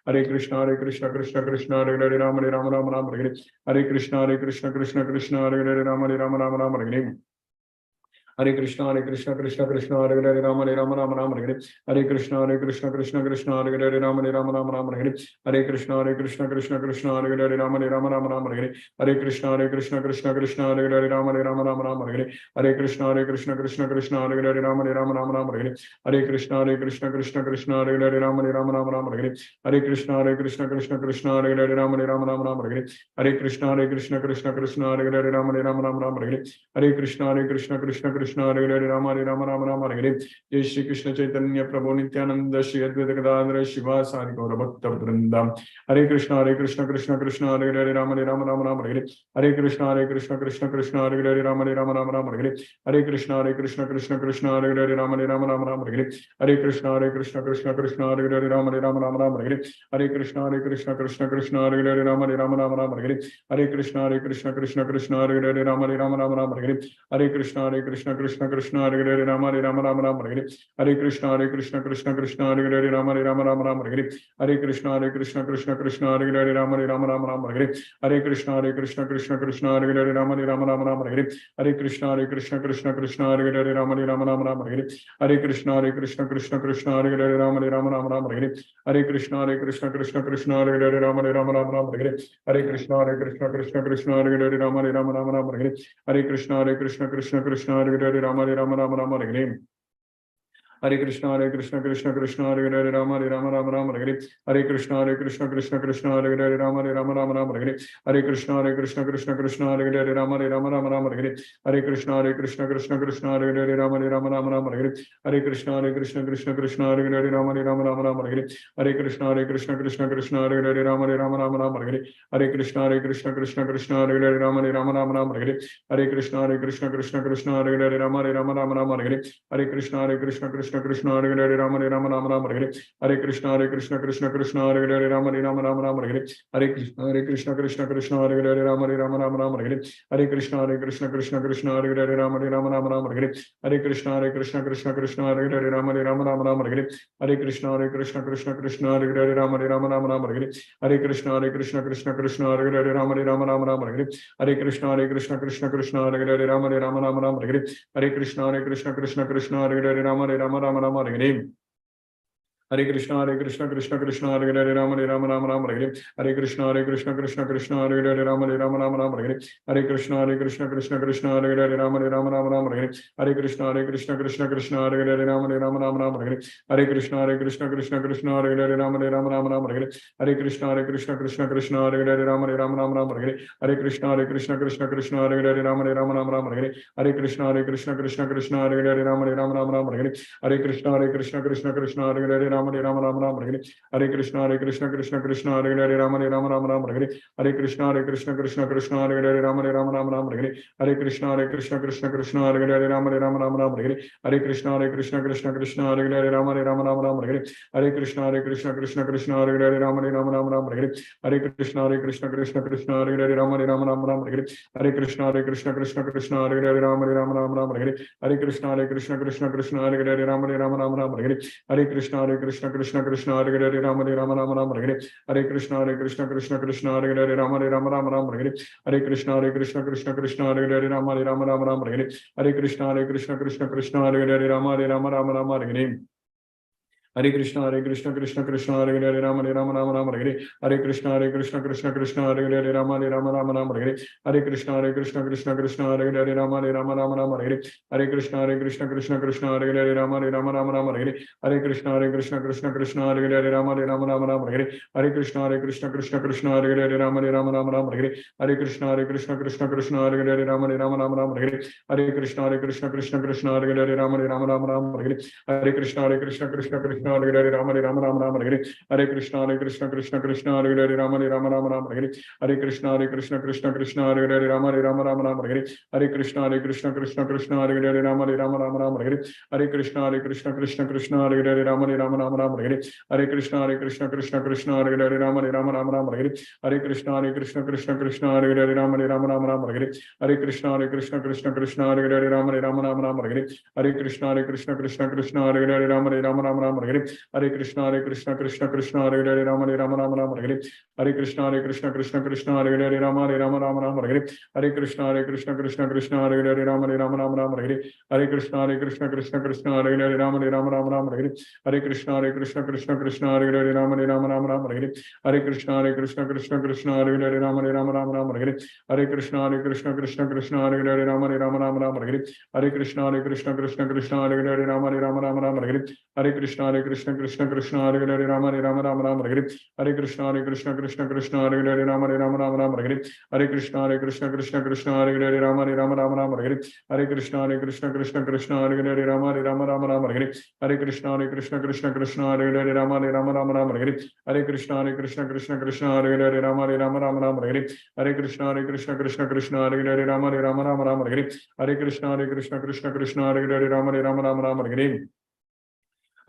Hare Krishna Krishna Hare Hare Rama Rama Rama Rama Hare Hare Krishna Krishna Hare Hare Rama Rama Rama Rama Hare Hare Krishna Krishna Hare Hare Rama Rama Rama Rama Hare Hare Krishna Krishna Hare Hare Rama Rama Rama Rama Hare Hare Krishna Krishna Hare Hare Rama Rama Rama Rama Hare Hare Krishna Krishna Hare Hare Rama Rama Rama Rama Hare Hare Krishna Krishna Hare Hare Rama Rama Rama Rama Hare Hare Krishna Krishna Hare Hare Rama Rama Rama Rama Hare Hare Krishna Krishna Hare Hare Rama Rama Rama Rama Hare Hare Krishna Krishna Hare Hare Rama Rama Rama Rama Hare Hare Krishna Krishna Hare Hare Rama Rama Rama Hare Jai Shri Krishna Chaitanya Prabhu Nityananda Shri Advaita Gadadhara Shiva Sari Gaura Bhakta Vrindam Hare Krishna Krishna Hare Hare Rama Rama Rama Hare Hare Krishna Krishna Hare Hare Rama Rama Rama Hare Hare Krishna Krishna Hare Hare Rama Rama Rama Hare Hare Krishna Krishna Hare Hare Rama Rama Hare Hare Krishna Krishna Hare Hare Rama Rama Hare Hare Krishna Krishna Hare Hare Rama Rama Hare Hare Krishna Krishna Hare Hare Rama Rama Hare Hare Krishna Krishna Hare Hare Rama Rama Hare Hare Krishna Krishna Hare Hare Rama Rama Hare Hare Krishna Krishna Hare Hare Rama Rama Hare Hare Krishna Krishna Hare Hare Rama Rama Hare Hare Krishna Krishna Hare Hare Rama Rama Hare Hare Krishna Krishna Hare Hare Rama Rama Hare Hare Krishna Krishna Hare Hare Rama Rama Hare Hare Krishna Krishna Hare Hare Rama Rama Hare Hare Krishna Krishna Hare Hare Rama Rama Hare Hare Krishna Krishna Hare Hare Rama Rama Hare Hare Krishna Krishna Hare Hare Rama Rama Hare Hare Krishna Krishna Hare Hare Rama Rama Hare Hare Krishna Krishna Hare Hare Rama Rama Hare Hare Krishna Krishna Hare Hare Rama Rama Hare Hare Krishna Krishna Hare Hare Rama Rama Hare Hare Krishna Krishna Hare Hare Rama Rama Hare Hare Krishna Krishna Hare Hare Rama Rama Hare Hare Krishna Krishna Krishna Hare Hare Rama Rama Rama Rama Hare Hare Krishna Krishna Krishna Hare Hare Rama Rama Rama Rama Hare Hare Krishna Krishna Krishna Hare Hare Rama Rama Rama Rama Hare Hare Krishna Krishna Krishna Hare Hare Rama Rama Rama Rama Hare Hare Krishna Krishna Krishna Hare Hare Rama Rama Rama Rama Hare Hare Krishna Krishna Krishna Hare Hare Rama Rama Rama Rama Hare Hare Krishna Krishna Krishna Hare Hare Rama Rama Rama Rama Hare Hare Krishna Krishna Krishna Hare Hare Rama Rama Rama Rama Hare Hare Krishna Krishna Krishna Hare Hare Rama Rama Rama Rama Hare Hare Krishna Krishna Krishna Hare Hare Rama Rama Rama Rama Hare Hare Krishna Krishna Krishna Hare Hare Rama Rama Rama Rama Hare Hare Krishna Krishna Krishna Hare Hare Rama Rama Rama Rama Hare Hare Krishna Krishna Krishna Hare Hare Rama Rama Rama Rama Hare Hare Krishna Krishna Krishna Hare Hare Rama Rama Rama Rama Hare Hare Krishna Krishna Krishna Hare Hare Rama Rama Rama Rama Hare Hare Krishna Krishna Krishna Hare Hare Rama Rama Rama Rama Hare Hare Krishna Krishna Krishna Hare Hare Rama Rama Rama Rama Hare Hare Krishna Krishna Krishna Hare Hare Rama Rama Rama Rama Hare Hare Krishna Krishna Krishna Hare Hare Rama Rama Rama Rama Hare Hare Krishna Krishna Krishna Hare Hare Rama Rama Rama Rama Hare Hare Krishna Krishna Krishna Hare Hare Rama Rama Rama Rama Hare Hare Krishna Krishna Krishna Hare Hare Rama Rama Rama Rama Hare Hare Krishna Krishna Krishna Hare Hare Rama Rama Rama Rama Hare Hare Krishna Krishna Krishna Hare Hare Rama Rama Rama Rama Hare Hare Krishna Krishna Krishna Hare Hare Rama Rama Rama Rama Hare Hare Krishna Krishna Krishna Hare Hare Rama Rama Rama Rama Hare Hare Krishna Krishna Krishna Hare Hare Rama Rama Rama Rama Hare Hare Krishna Krishna Krishna Hare Hare Rama Rama Rama Rama Hare Hare Krishna Krishna Krishna Hare Hare Rama Rama Rama Rama Hare Hare Krishna Krishna Krishna Hare Hare Rama Rama Rama Rama Hare Hare Krishna Krishna Krishna Hare Hare Rama Rama Rama Rama Hare Hare Krishna Krishna Krishna Hare Hare Rama Rama Rama Rama Hare Hare Krishna Krishna Krishna Hare Hare Rama Rama Rama Rama Hare Hare Krishna Krishna Krishna Hare Hare Rama Rama Rama Rama Hare Hare Krishna Krishna Krishna Hare Hare Rama Rama Rama Rama Hare Hare Krishna Krishna Krishna Hare Hare Rama Rama Rama Rama Hare Hare Krishna Krishna Krishna Hare Hare Rama Rama Rama Rama Hare Hare Krishna Krishna Krishna Hare Hare Rama Rama Rama Rama Hare Hare Krishna Krishna Krishna Hare Hare Rama Rama Rama Rama Hare Hare Krishna Krishna Krishna Hare Hare Rama Rama Rama Rama Hare Hare Krishna Krishna Krishna Hare Hare Rama Rama Rama Rama Hare Hare Krishna Krishna Krishna Hare Hare Rama Rama Rama Rama Hare Hare Krishna Krishna Krishna Hare Hare Rama Rama Rama Rama Hare Hare Krishna Krishna Krishna Hare Hare Rama Rama Rama Rama Hare Hare Krishna Krishna Krishna Hare Hare Rama Rama Rama Rama Hare Hare Krishna Krishna Krishna Hare Hare Rama Rama Rama Rama Hare Hare Krishna Krishna Krishna Hare Hare Rama Rama Rama Rama Hare Hare Krishna Krishna Hare Hare Rama Rama Rama Rama Hare Hare Krishna Krishna Krishna Hare Hare Rama Rama Rama Rama Hare Hare Krishna Krishna Krishna Hare Hare Rama Rama Rama Rama Hare Hare Krishna Krishna Krishna Hare Hare Rama Rama Rama Rama Hare Hare Krishna Krishna Krishna Hare Hare Rama Rama Rama Rama Hare Hare Krishna Krishna Krishna Hare Hare Rama Rama Rama Rama Hare Hare Krishna Krishna Krishna Hare Hare Rama Rama Rama Rama Hare Hare Krishna Krishna Krishna Hare Hare Rama Rama Rama Rama Hare Hare Krishna Krishna Krishna Hare Hare Rama Rama Rama Rama Hare Hare Krishna Krishna Krishna Hare Hare Rama Rama Rama Rama Hare Hare Krishna Krishna Krishna Hare Hare Rama Rama Rama Rama Hare Hare Krishna Krishna Krishna Hare Hare Rama Rama Rama Rama Hare Hare Krishna Krishna Krishna Hare Hare Rama Rama Rama Rama Hare Hare Krishna Krishna Krishna Hare Hare Rama Rama Rama Rama Hare Hare Krishna Krishna Krishna Hare Hare Rama Rama Rama Rama Hare Hare Krishna Krishna Krishna Hare Hare Rama Rama Rama Rama Hare Hare Krishna Krishna Hare Hare Rama Rama Rama Rama Hare Hare Krishna Krishna Hare Hare Rama Rama Rama Rama Hare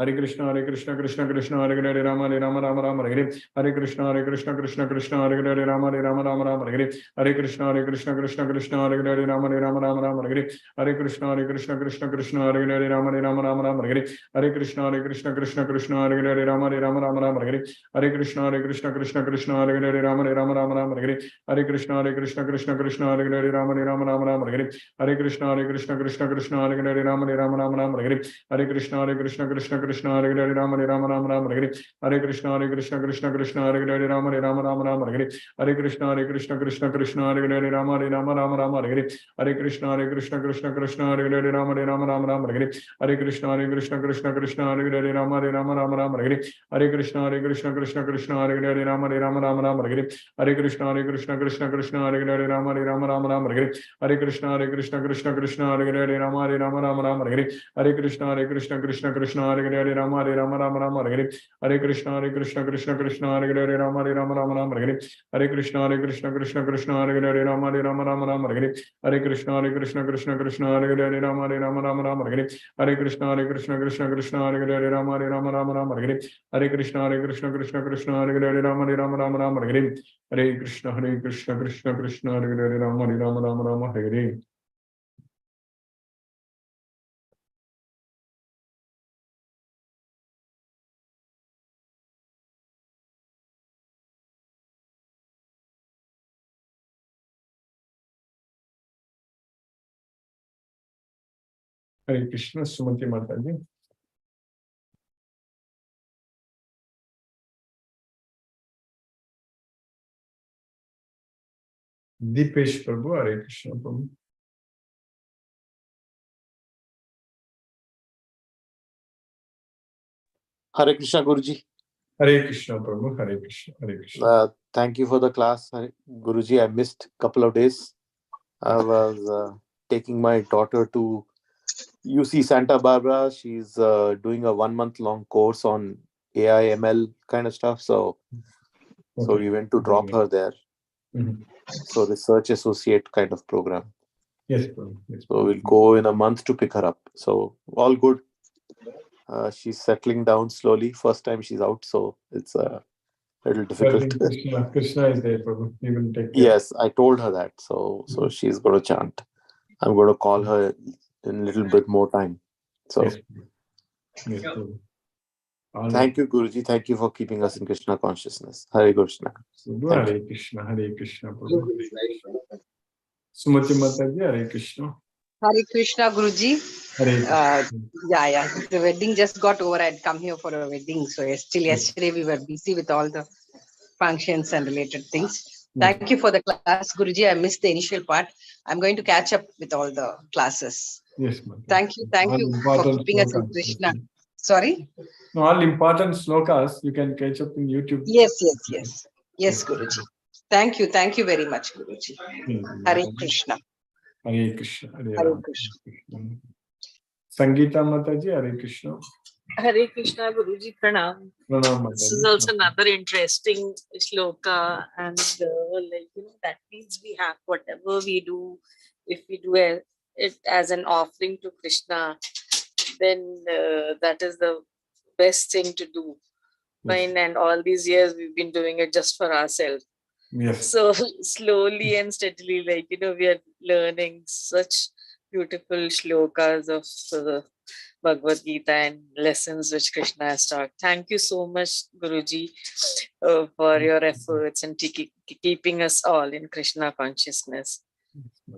Hare Krishna Krishna Hare Hare Rama Rama Rama Rama Hare Hare Krishna Krishna Hare Hare Rama Rama Rama Rama Hare Hare Krishna Krishna Hare Hare Rama Rama Rama Rama Hare Hare Krishna Krishna Hare Hare Rama Rama Rama Rama Hare Hare Krishna Krishna Hare Hare Rama Rama Rama Rama Hare Hare Krishna Krishna Hare Hare Rama Rama Rama Rama Hare Hare Krishna Krishna Hare Hare Rama Rama Rama Rama Hare Hare Krishna Krishna Hare Hare Rama Rama Rama Rama Hare Hare Krishna Krishna Hare Hare Rama Rama Rama Rama Hare Hare Krishna Krishna Hare Hare Rama Rama Rama Rama Hare Hare Krishna Krishna Hare Hare Rama Rama Rama Rama Hare Hare Krishna Krishna Hare Hare Rama Rama Rama Rama Hare Hare Krishna Krishna Hare Hare Rama Rama Rama Rama Hare Hare Krishna Krishna Hare Hare Rama Rama Rama Rama Hare Hare Krishna Krishna Hare Hare Rama Rama Rama Rama Hare Hare Krishna Krishna Hare Hare Hare Rama, Hare Rama, Rama Rama, Hare Hare. Hare Krishna, Krishna Krishna, Hare Hare, Rama, Rama, Rama Rama, Hare Hare. Hare Krishna, Krishna Krishna, Hare Hare, Rama, Rama, Rama Rama, Hare Hare. Hare Krishna, Krishna Krishna, Hare Hare, Rama, Rama, Rama Rama, Hare Hare. Hare Krishna, Krishna, Hare Hare, Rama, Rama, Rama Rama, Hare Hare. Hare Krishna, Krishna, Hare Hare, Rama, Rama, Rama Rama, Hare Hare. Hare Krishna, Krishna, Hare Hare, Rama, Rama, Rama Rama, Hare Hare. Hare Krishna, Sumati Mataji. Deepesh Prabhu, Hare Krishna Prabhu. Hare Krishna Guruji. Hare Krishna Prabhu, Hare Krishna, Hare Krishna. Thank you for the class, Guruji. I missed a couple of days. I was taking my daughter to UC Santa Barbara. She's doing a 1-month-long course on AI ML kind of stuff. So we went to drop her there. So research associate kind of program. Yes, Prabhu. Yes, so we'll go in a month to pick her up. So all good. She's settling down slowly. First time she's out, so it's a little difficult. Krishna is there, Prabhu. He will take care. Yes, I told her that. So she's going to chant. I'm going to call her in a little bit more time. So yes, yes, Prabhu. Thank you, Guruji. Thank you for keeping us in Krishna consciousness. Hare Krishna. Hare Krishna, Hare Krishna, Prabhu. Sumati Mataji, Hare Krishna. Hare Krishna, Guruji. Hare yeah. The wedding just got over. I'd come here for a wedding. So till yesterday we were busy with all the functions and related things. Thank you for the class, Guruji. I missed the initial part. I'm going to catch up with all the classes. Yes, Mataji. Thank you for keeping us in Krishna. Sorry? No, all important slokas you can catch up in YouTube. Yes, Guruji. Thank you very much, Guruji. Hare Krishna. Hare Krishna. Hare Krishna. Sangeeta Mataji, Hare Krishna. Hare Krishna, Guruji, Pranam. This is also another interesting shloka, and that means we have whatever we do, if we do it as an offering to Krishna, then that is the best thing to do. Fine, and all these years we've been doing it just for ourselves. Yes. So slowly and steadily, we are learning such beautiful shlokas of Bhagavad Gita and lessons which Krishna has taught. Thank you so much, Guruji, for your efforts and keeping us all in Krishna consciousness.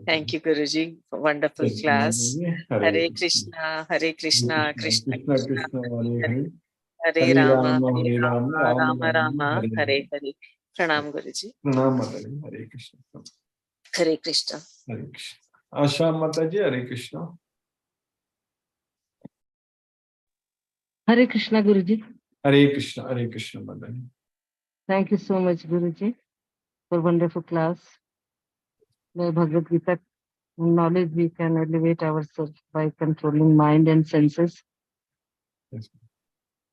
Thank you, Guruji, for wonderful class. Hare Krishna, Krishna Krishna, Hare Rama, Rama Rama, Hare Hare. Pranam, Guruji. Pranam, Hare Krishna. Hare Krishna. Hare Krishna. Asha Mataji, Hare Krishna. Hare Krishna, Guruji. Hare Krishna, Madani. Thank you so much, Guruji, for wonderful class. By Bhagavad Gita knowledge, we can elevate ourselves by controlling mind and senses. Yes.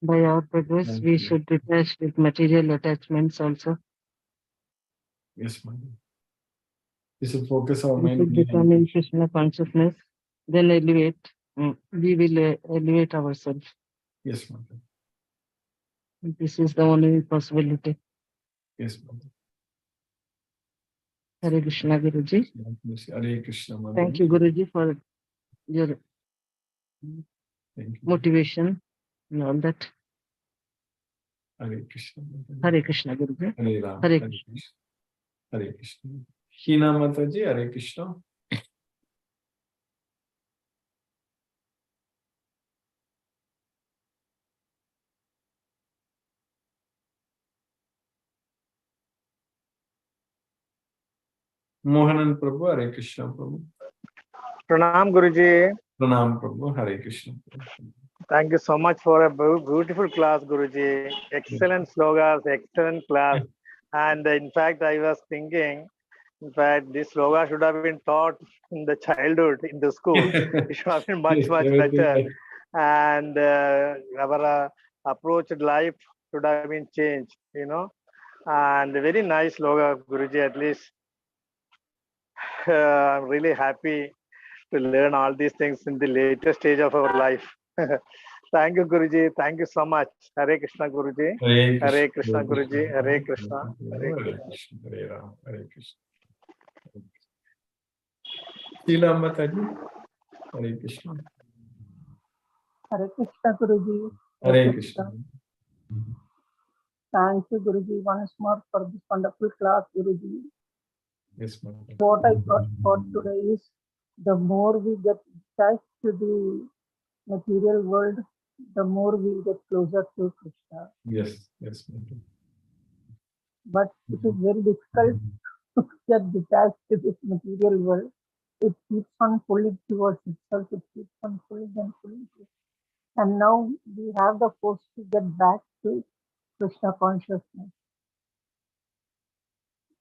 By our progress, we should detach with material attachments also. Yes, Madam. We should focus our We mind. should become in Krishna consciousness, then elevate. We will elevate ourselves. Yes, Madam. This is the only possibility. Yes, Madam. Hare Krishna, Guruji. Hare Krishna, Madam. Thank you, Guruji, for your motivation and all that. Hare Krishna, Madam. Hare Krishna, Guruji. Hare Ram. Hare Krishna. Hare Krishna. Hina Mataji, Hare Krishna. Mohanan Prabhu, Hare Krishna Prabhu. Pranam, Guruji. Pranam Prabhu, Hare Krishna. Thank you so much for a beautiful class, Guruji. Excellent slogas, excellent class. And in fact, I was thinking, in fact, this sloga should have been taught in the childhood, in the school. It should have been much better. and our approach to life should have been changed, And very nice logo, Guruji. At least I'm really happy to learn all these things in the later stage of our life. Thank you, Guruji. Thank you so much. Hare Krishna, Guruji. Hare Krishna, Guruji. Hare Krishna. Hare Krishna. Hare Ram. Hare Krishna. Sheila Mataji. Hare Krishna. Hare Krishna, Guruji. Hare Krishna. Thank you, Guruji, once more for this wonderful class, Guruji. Yes, ma'am. What I got for today is the more we get attached to the material world, the more we get closer to Krishna. Yes, yes, ma'am. But it is very difficult to get detached to this material world. It keeps on pulling towards itself. It keeps on pulling and pulling. And now we have the force to get back to Krishna consciousness.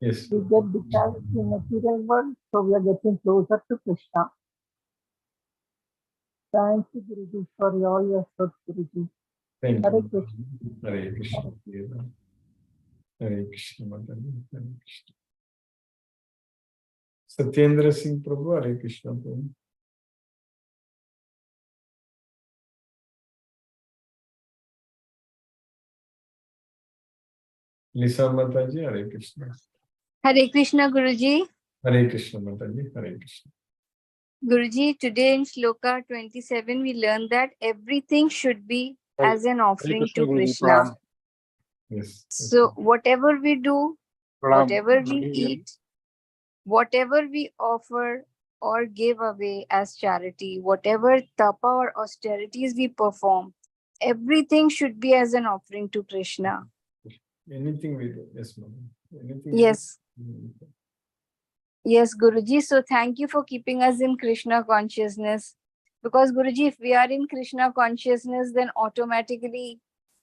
Yes. We get detached in material world, so we are getting closer to Krishna. Thank you, Guruji, for all your efforts, Guruji. Thank Hare you. Krishna. Hare Krishna. Hare Krishna. Mataji. Hare Krishna. Satyendra Singh Prabhu. Hare Krishna. Prabhu. Lisa Mataji. Hare Krishna. Hare Krishna, Guruji. Hare Krishna. Mataji. Hare Krishna. Guruji, today in Shloka 27, we learned that everything should be as an offering to Krishna. Yes. So whatever we do, whatever we eat, whatever we offer or give away as charity, whatever tapa or austerities we perform, everything should be as an offering to Krishna. Anything we do. Yes, ma'am. Anything. Yes. We do. Yes, Guruji. So thank you for keeping us in Krishna consciousness. Because Guruji, if we are in Krishna consciousness, then automatically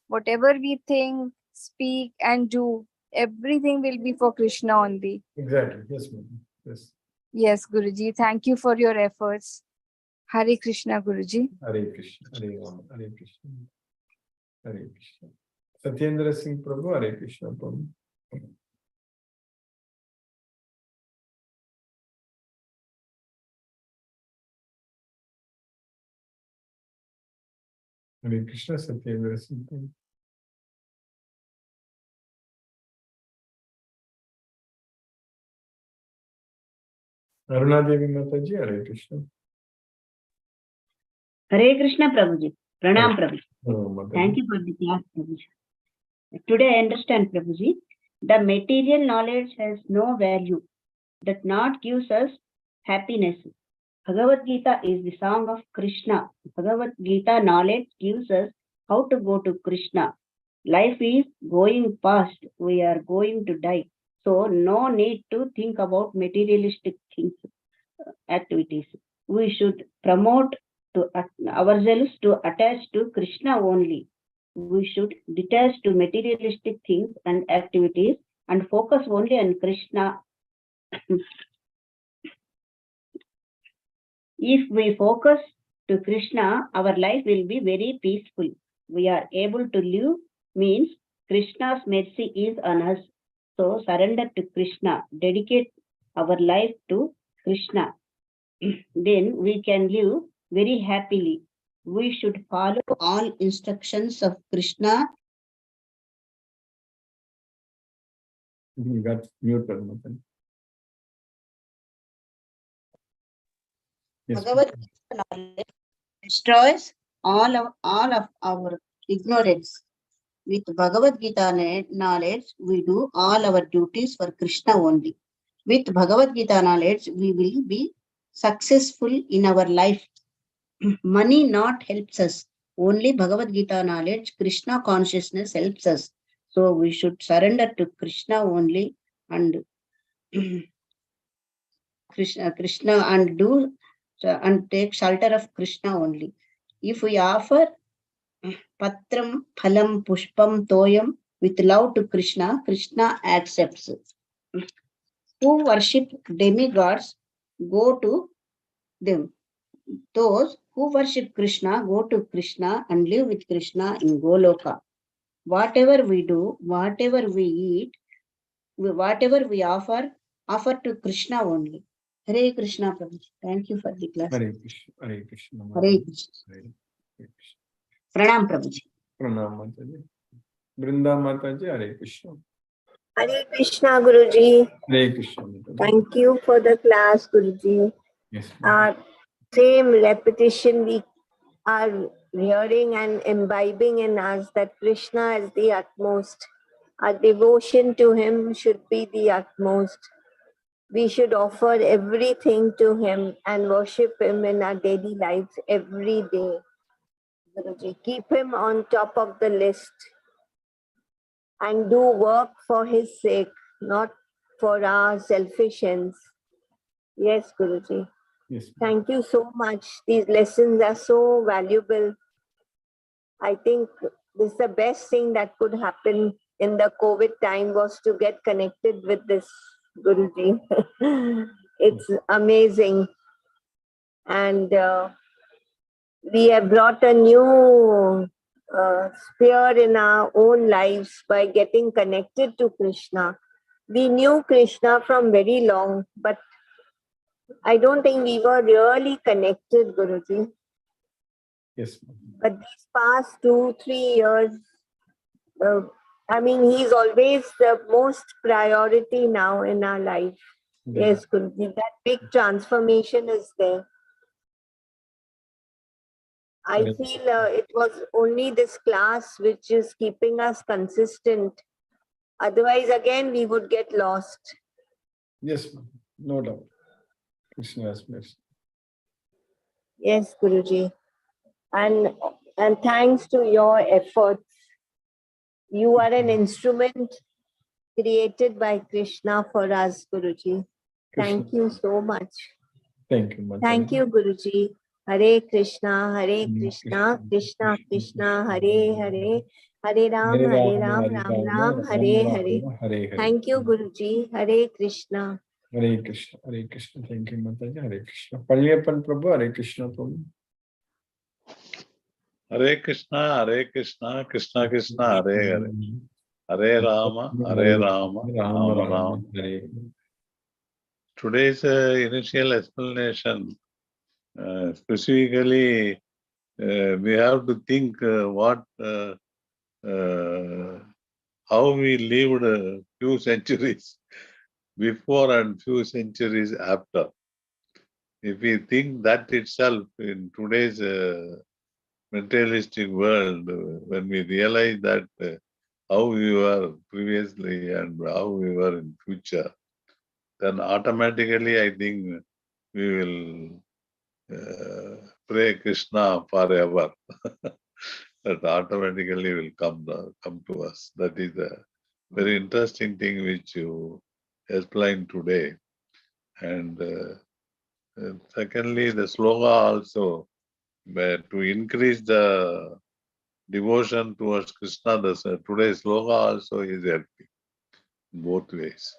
whatever we think, speak and do, everything will be for Krishna only. Exactly. Yes, ma'am. Yes. Yes, Guruji. Thank you for your efforts. Hare Krishna, Guruji. Hare Krishna. Hare Ram. Hare Krishna. Hare Krishna. Satyendra Singh Prabhu. Hare Krishna. Prabhu. Hare Krishna. Satyendra Singh Prabhu. Aruna Devi Mataji. Hare Krishna. Hare Krishna, Prabhuji. Pranam, Prabhuji. Hello, Mataji. Thank you for the class, Prabhuji. Today I understand, Prabhuji, the material knowledge has no value, that not gives us happiness. Bhagavad Gita is the song of Krishna. Bhagavad Gita knowledge gives us how to go to Krishna. Life is going past. We are going to die. So no need to think about materialistic things, activities. We should promote to ourselves to attach to Krishna only. We should detach to materialistic things and activities and focus only on Krishna. If we focus to Krishna, our life will be very peaceful. We are able to live means Krishna's mercy is on us. So surrender to Krishna, dedicate our life to Krishna. Then we can live very happily. We should follow all instructions of Krishna. You got muted, Mataji. Yes. Bhagavad Gita knowledge destroys all of our ignorance. With Bhagavad Gita knowledge, we do all our duties for Krishna only. With Bhagavad Gita knowledge, we will be successful in our life. Money not helps us. Only Bhagavad Gita knowledge, Krishna consciousness helps us. So we should surrender to Krishna only and Krishna and do and take shelter of Krishna only. If we offer patram, phalam, pushpam, toyam with love to Krishna, Krishna accepts. Who worship demigods, go to them. Those who worship Krishna go to Krishna and live with Krishna in Goloka. Whatever we do, whatever we eat, whatever we offer to Krishna only. Hare Krishna, Prabhu. Thank you for the class. Hare Krishna. Hare Krishna. Hare Krishna. Hare Krishna. Pranam, Prabhuji. Pranam Mataji. Brinda Mataji. Hare Krishna. Hare Krishna, Guruji. Hare Krishna. Mataji. Thank you for the class, Guruji. Yes. Same repetition we are hearing and imbibing in us that Krishna is the utmost. Our devotion to him should be the utmost. We should offer everything to him and worship him in our daily lives every day. Guruji, keep him on top of the list and do work for his sake, not for our selfish ends. Yes, Guruji. Yes. Thank you so much. These lessons are so valuable. I think this is the best thing that could happen in the COVID time was to get connected with this Guruji. It's amazing. And we have brought a new sphere in our own lives by getting connected to Krishna. We knew Krishna from very long, but I don't think we were really connected, Guruji. Yes. But these past 2-3 years, I mean, he's always the most priority now in our life. Yeah. Yes, Guruji, that big transformation is there. I feel it was only this class which is keeping us consistent. Otherwise, again, we would get lost. Yes, no doubt. Krishna has blessed. Yes, Guruji. And thanks to your efforts, you are an instrument created by Krishna for us, Guruji. Thank you so much. Thank you, Mataji. Thank you, Guruji. Hare Krishna, Krishna, Krishna, Hare Hare, Hare Ram, Ram Ram, Hare Hare. Thank you, Guruji. Hare Krishna. Hare Krishna, Hare Krishna. Thank you, Mataji. Hare Krishna. Palyapan Prabhu, Hare Krishna Prabhu. Hare Krishna, Krishna Krishna, Hare Hare. Hare Rama, Rama Rama. Today's initial explanation, specifically, we have to think how we lived a few centuries before and few centuries after. If we think that itself in today's materialistic world, when we realize that how we were previously and how we were in future, then automatically I think we will pray Krishna forever. That automatically will come to us. That is a very interesting thing which you explained today. And secondly, the sloga also, to increase the devotion towards Krishna, today's sloga also is helping both ways.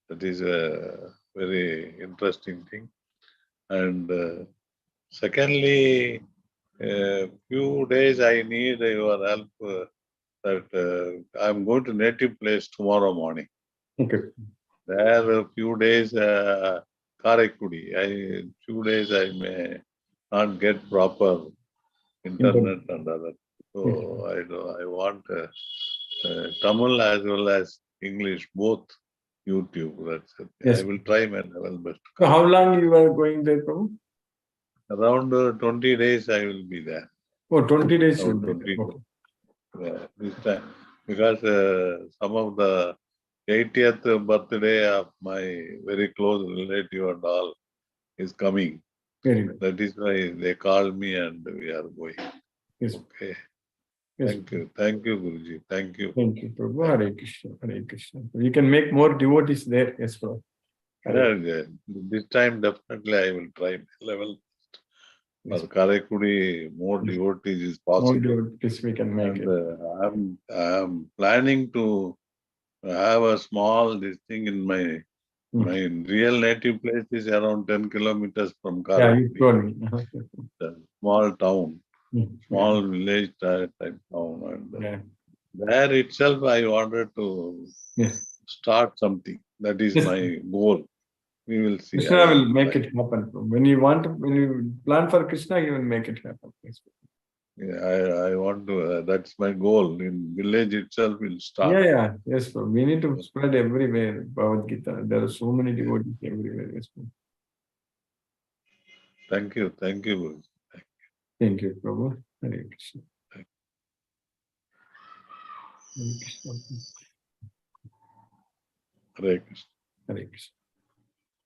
That is a very interesting thing. And secondly, a few days I need your help that I'm going to native place tomorrow morning. Okay. There a few days Karakudi. Few days I may not get proper internet and other. So I want Tamil as well as English, both YouTube. That's it. Yes. I will try my level best. So how long you are going there, Prabhu? Around 20 days I will be there. Oh, 20 days you Around will be there. 20. This time, because some of the 80th birthday of my very close relative and all is coming. Very good. That is why they called me and we are going. Yes. Okay. Yes. Thank you, Guruji. Thank you. Thank you, Prabhu. Hare Krishna. Hare Krishna. You can make more devotees there. Yes, Prabhu. This time definitely I will try my level. Yes. For Karakudi, more devotees is possible. More devotees we can make I'm planning to have a small this thing in my My real native place is around 10 kilometers from Yeah, you Karachi. told me. A small town, small village type town. And there itself I wanted to start something. That is my goal. We will see. Krishna will make it happen. When you plan for Krishna, he will make it happen. Yeah, I want to, that's my goal. In village itself will start. Yeah. Yes, bro. We need to spread everywhere Bhagavad Gita. There are so many devotees everywhere. Yes, bro. Thank you. Thank you, Guru. Thank you, Prabhu. Hare Krishna. Hare Krishna. Hare Krishna. Hare Krishna.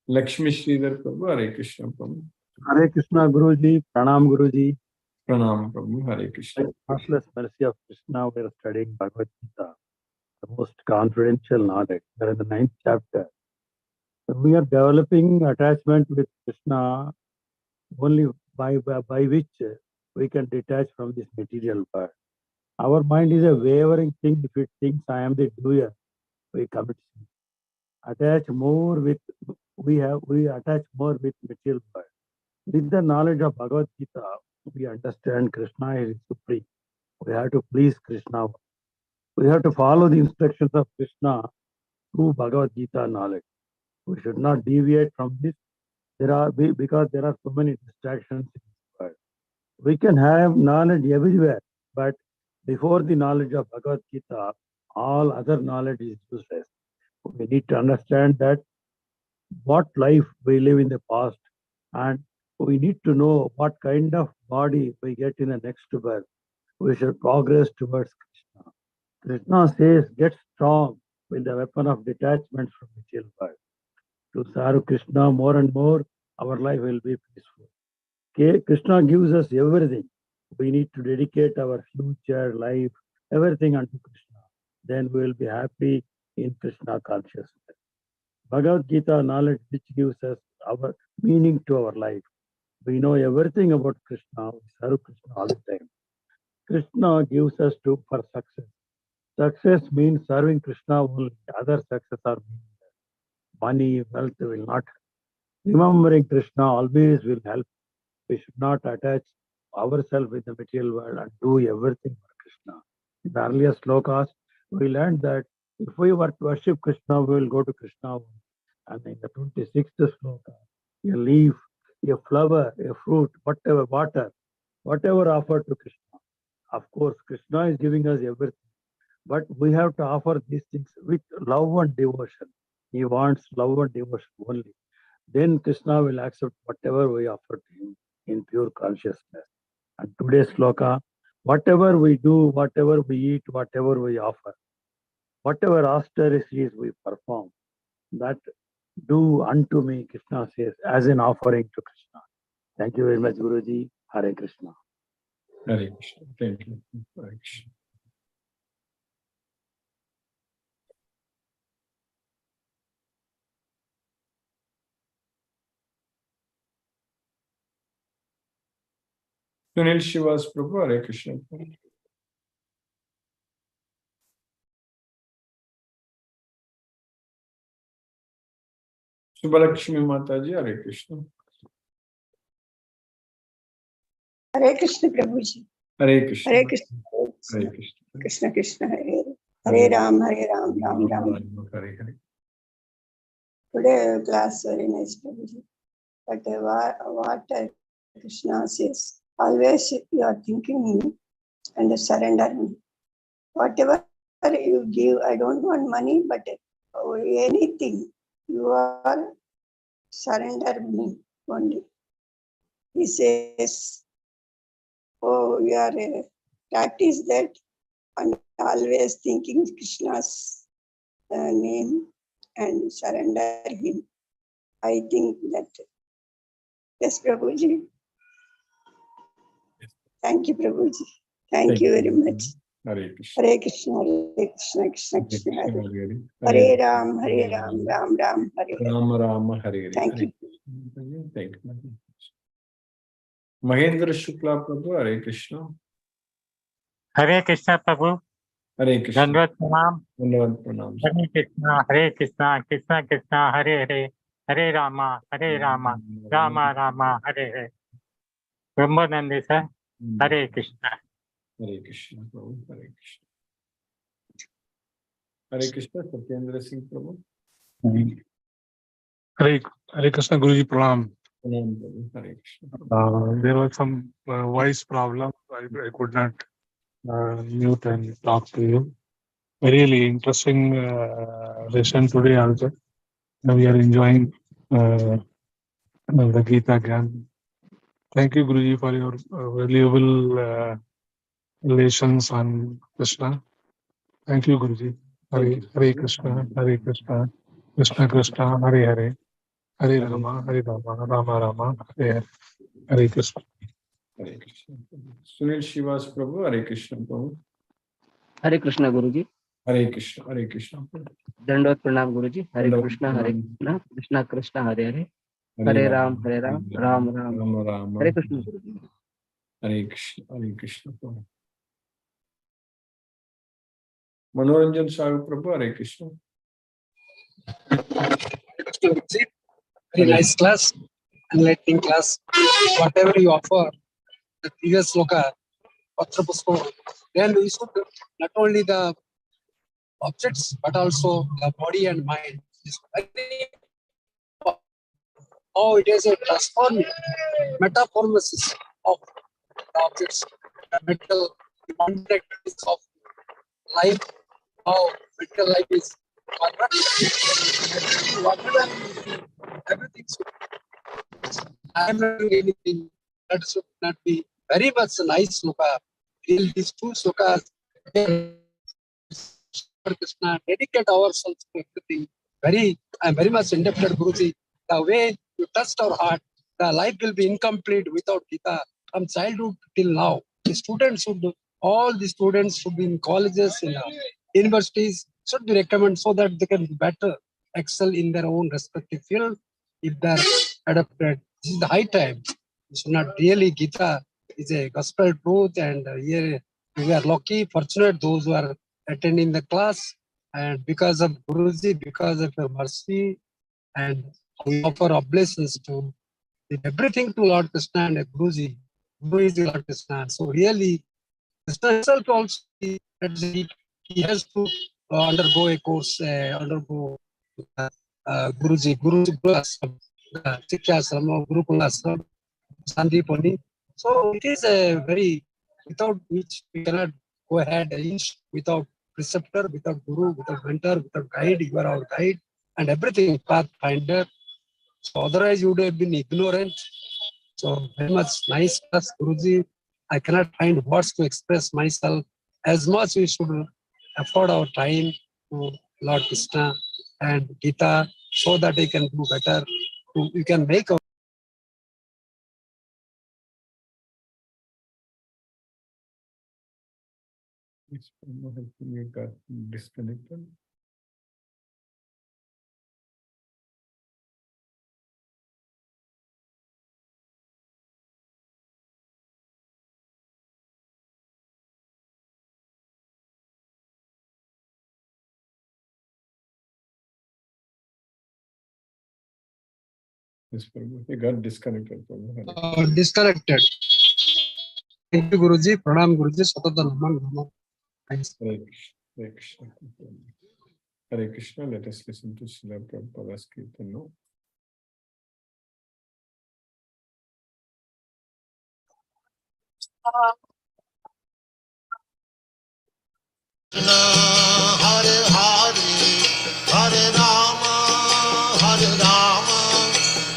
Lakshmi Sridhar Prabhu. Hare Krishna, Prabhu. Hare Krishna, Guruji. Pranam, Guruji. Pranam, Prabhu. Hare Krishna. By the mercy of Krishna, we are studying Bhagavad Gita, the most confidential knowledge. We are in the 9th chapter. We are developing attachment with Krishna only by which we can detach from this material world. Our mind is a wavering thing. If it thinks I am the doer, we commit sin. We attach more with material world. With the knowledge of Bhagavad Gita, we understand Krishna is supreme. We have to please Krishna. We have to follow the instructions of Krishna through Bhagavad Gita knowledge. We should not deviate from this. Because there are so many distractions in this world. We can have knowledge everywhere, but before the knowledge of Bhagavad Gita, all other knowledge is useless. We need to understand that what life we live in the past, and we need to know what kind of body we get in the next birth. We should progress towards Krishna. Krishna says, get strong with the weapon of detachment from material world. To serve Krishna more and more, our life will be peaceful. Okay? Krishna gives us everything. We need to dedicate our future, life, everything unto Krishna. Then we will be happy in Krishna consciousness. Bhagavad Gita knowledge which gives us our meaning to our life. We know everything about Krishna. We serve Krishna all the time. Krishna gives us for success. Success means serving Krishna only. Other success are meaningless. Money, wealth will not. Remembering Krishna always will help. We should not attach ourselves with the material world and do everything for Krishna. In the earlier slokas, we learned that if we were to worship Krishna, we will go to Krishna. And in the 26th sloka, a leaf, a flower, a fruit, whatever, water, whatever offered to Krishna. Of course, Krishna is giving us everything. But we have to offer these things with love and devotion. He wants love and devotion only. Then Krishna will accept whatever we offer to him in pure consciousness. And today's sloka, whatever we do, whatever we eat, whatever we offer, whatever austerities we perform, that do unto me, Krishna says, as an offering to Krishna. Thank you very much, Guruji. Hare Krishna. Hare Krishna. Thank you. Hare Krishna. Sunil Shivas Prabhu. Hare Krishna. Subhalakshmi Mataji. Hare Krishna. Hare Krishna Prabhuji. Hare Krishna. Hare Krishna. Hare Krishna. Krishna Krishna Hare Hare Ram, Ram Ram. Hare Hare. Today class very nice Prabhuji. But what Krishna says, always you are thinking me and surrender me. Whatever you give, I don't want money, but anything, you are surrender me only. He says, oh, you are practice that and always thinking Krishna's name and surrender him. I think that, yes, Prabhuji. Thank you, Prabhuji. Thank you very much. Hare Krishna. Hare Krishna, Hare Krishna, Krishna Krishna, Hare Hare Ram, Ram Ram, Hare Hare. Rama Hare Hare. Thank you. Thank you. Mahendra Shukla Prabhu. Hare Krishna. Hare Krishna Prabhu. Hare Krishna. Dandavat Pranam. Dandavat Pranam. Hare Krishna, Krishna Krishna, Hare Hare, Hare Rama, Rama Rama, Hare Hare. Brahmanandi sir, Hare Krishna. Hare Krishna, Prabhu. Hare Krishna. Hare Krishna, Satyendra Singh Prabhu. Hare Krishna, Guruji Pranam. Pranam, Prabhu. Hare Krishna. There was some voice problem. I could not mute and talk to you. Really interesting lesson today also. We are enjoying the Gita again. Thank you, Guruji, for your valuable lessons on Krishna. Thank you, Guruji. Hare Krishna, Hare Krishna, Krishna Krishna, Hare Hare, Hare Rama, Rama Rama, Hare Hare. Hare Krishna. Hare Krishna. Sunil Shivas Prabhu, Hare Krishna Prabhu. Hare Krishna Guruji. Hare Krishna, Hare Krishna. Dandavat Pranam Guruji. Hare Krishna, Hare Krishna, Krishna Krishna, Hare Hare, Hare Ram, Ram Ram. Hare Krishna Guruji. Hare Krishna, Hare Krishna Prabhu. Manoranjan Sahu Prabhu, Hare Krishna. Very nice class, enlightening class. Whatever you offer, the previous sloka, Patra Pushpa, then we should not only the objects but also the body and mind. Oh, it is a transforming metamorphosis of the objects, the mental context of life, how mental life is whatever everything should. I am not doing anything that should not be very much nice sloka. These two slokas, Krishna, dedicate ourselves to everything. I am very much indebted, Guruji. The way you touched our heart, the life will be incomplete without Gita. From childhood till now, all the students should be in colleges, in universities, should be recommended so that they can better excel in their own respective field if they are adapted. This is the high time. It's not really Gita is a gospel truth, and here we are lucky, fortunate those who are attending the class, and because of Guruji, because of your mercy, and we offer oblations to everything to Lord Krishna and Guruji. Guru is Lord Krishna. So really, Krishna himself also he has to undergo a course, undergo Guruji Ashram, Sikha Ashram, Gurukula Ashram, Sandipani. So it is a very, without which we cannot go ahead without preceptor, without guru, without mentor, without guide. You are our guide and everything, pathfinder. So otherwise you would have been ignorant. So very much nice class, Guruji. I cannot find words to express myself. As much we should afford our time to Lord Krishna and Gita so that we can do better. We can make our You got disconnected. Yes, Prabhu. He got disconnected. disconnected. Thank you, Guruji. Pranam, Guruji. Satata Naman. Thanks. Hare Krishna. Hare Krishna. Let us listen to Srila Prabhupada's Kirtan now. Hare Hare, Hare Rama,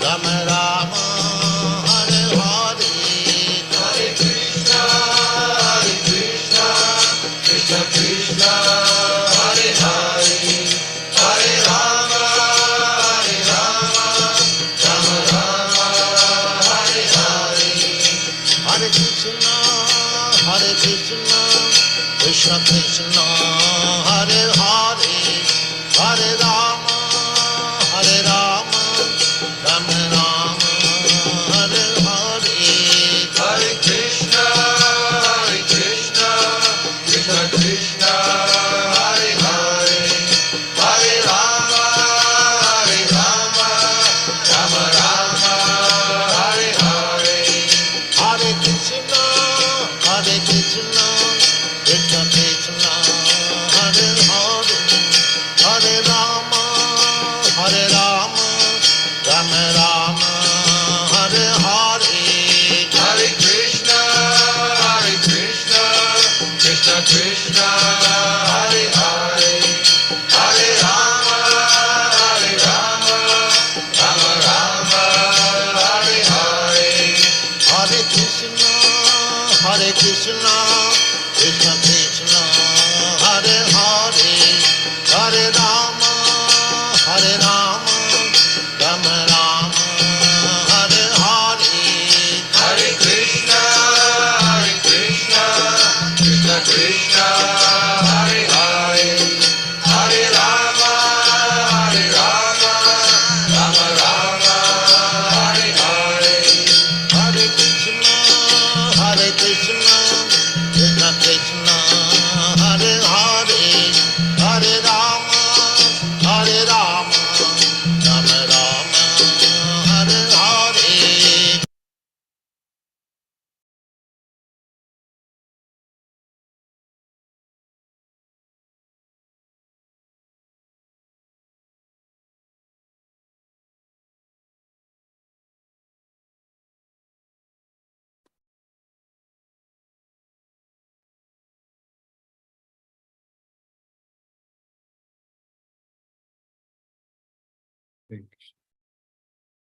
Rama Rama, Hare Hare, Hare Krishna, Krishna Krishna, Hare Hare, Hare Rama, Rama Rama, Hare Hare, Hare Krishna, Krishna Krishna, Hare Hare, Hare Rama, Rama Rama, Hare Hare, Hare Krishna, Krishna Krishna, Rama Rama, Hare Hare, Hare Krishna, Krishna Krishna, Hare Hare, Hare Rama, Rama Rama, Hare Hare, Hare Krishna, Krishna Krishna, Hare Hare, Hare Rama, Rama Rama, Hare Hare, Hare Krishna, Krishna Krishna, Hare Hare, Hare Rama, Rama Rama, Hare Hare, Hare Krishna, Krishna Krishna, Hare Hare, Hare Rama, Rama Rama, Hare Hare. Thank you.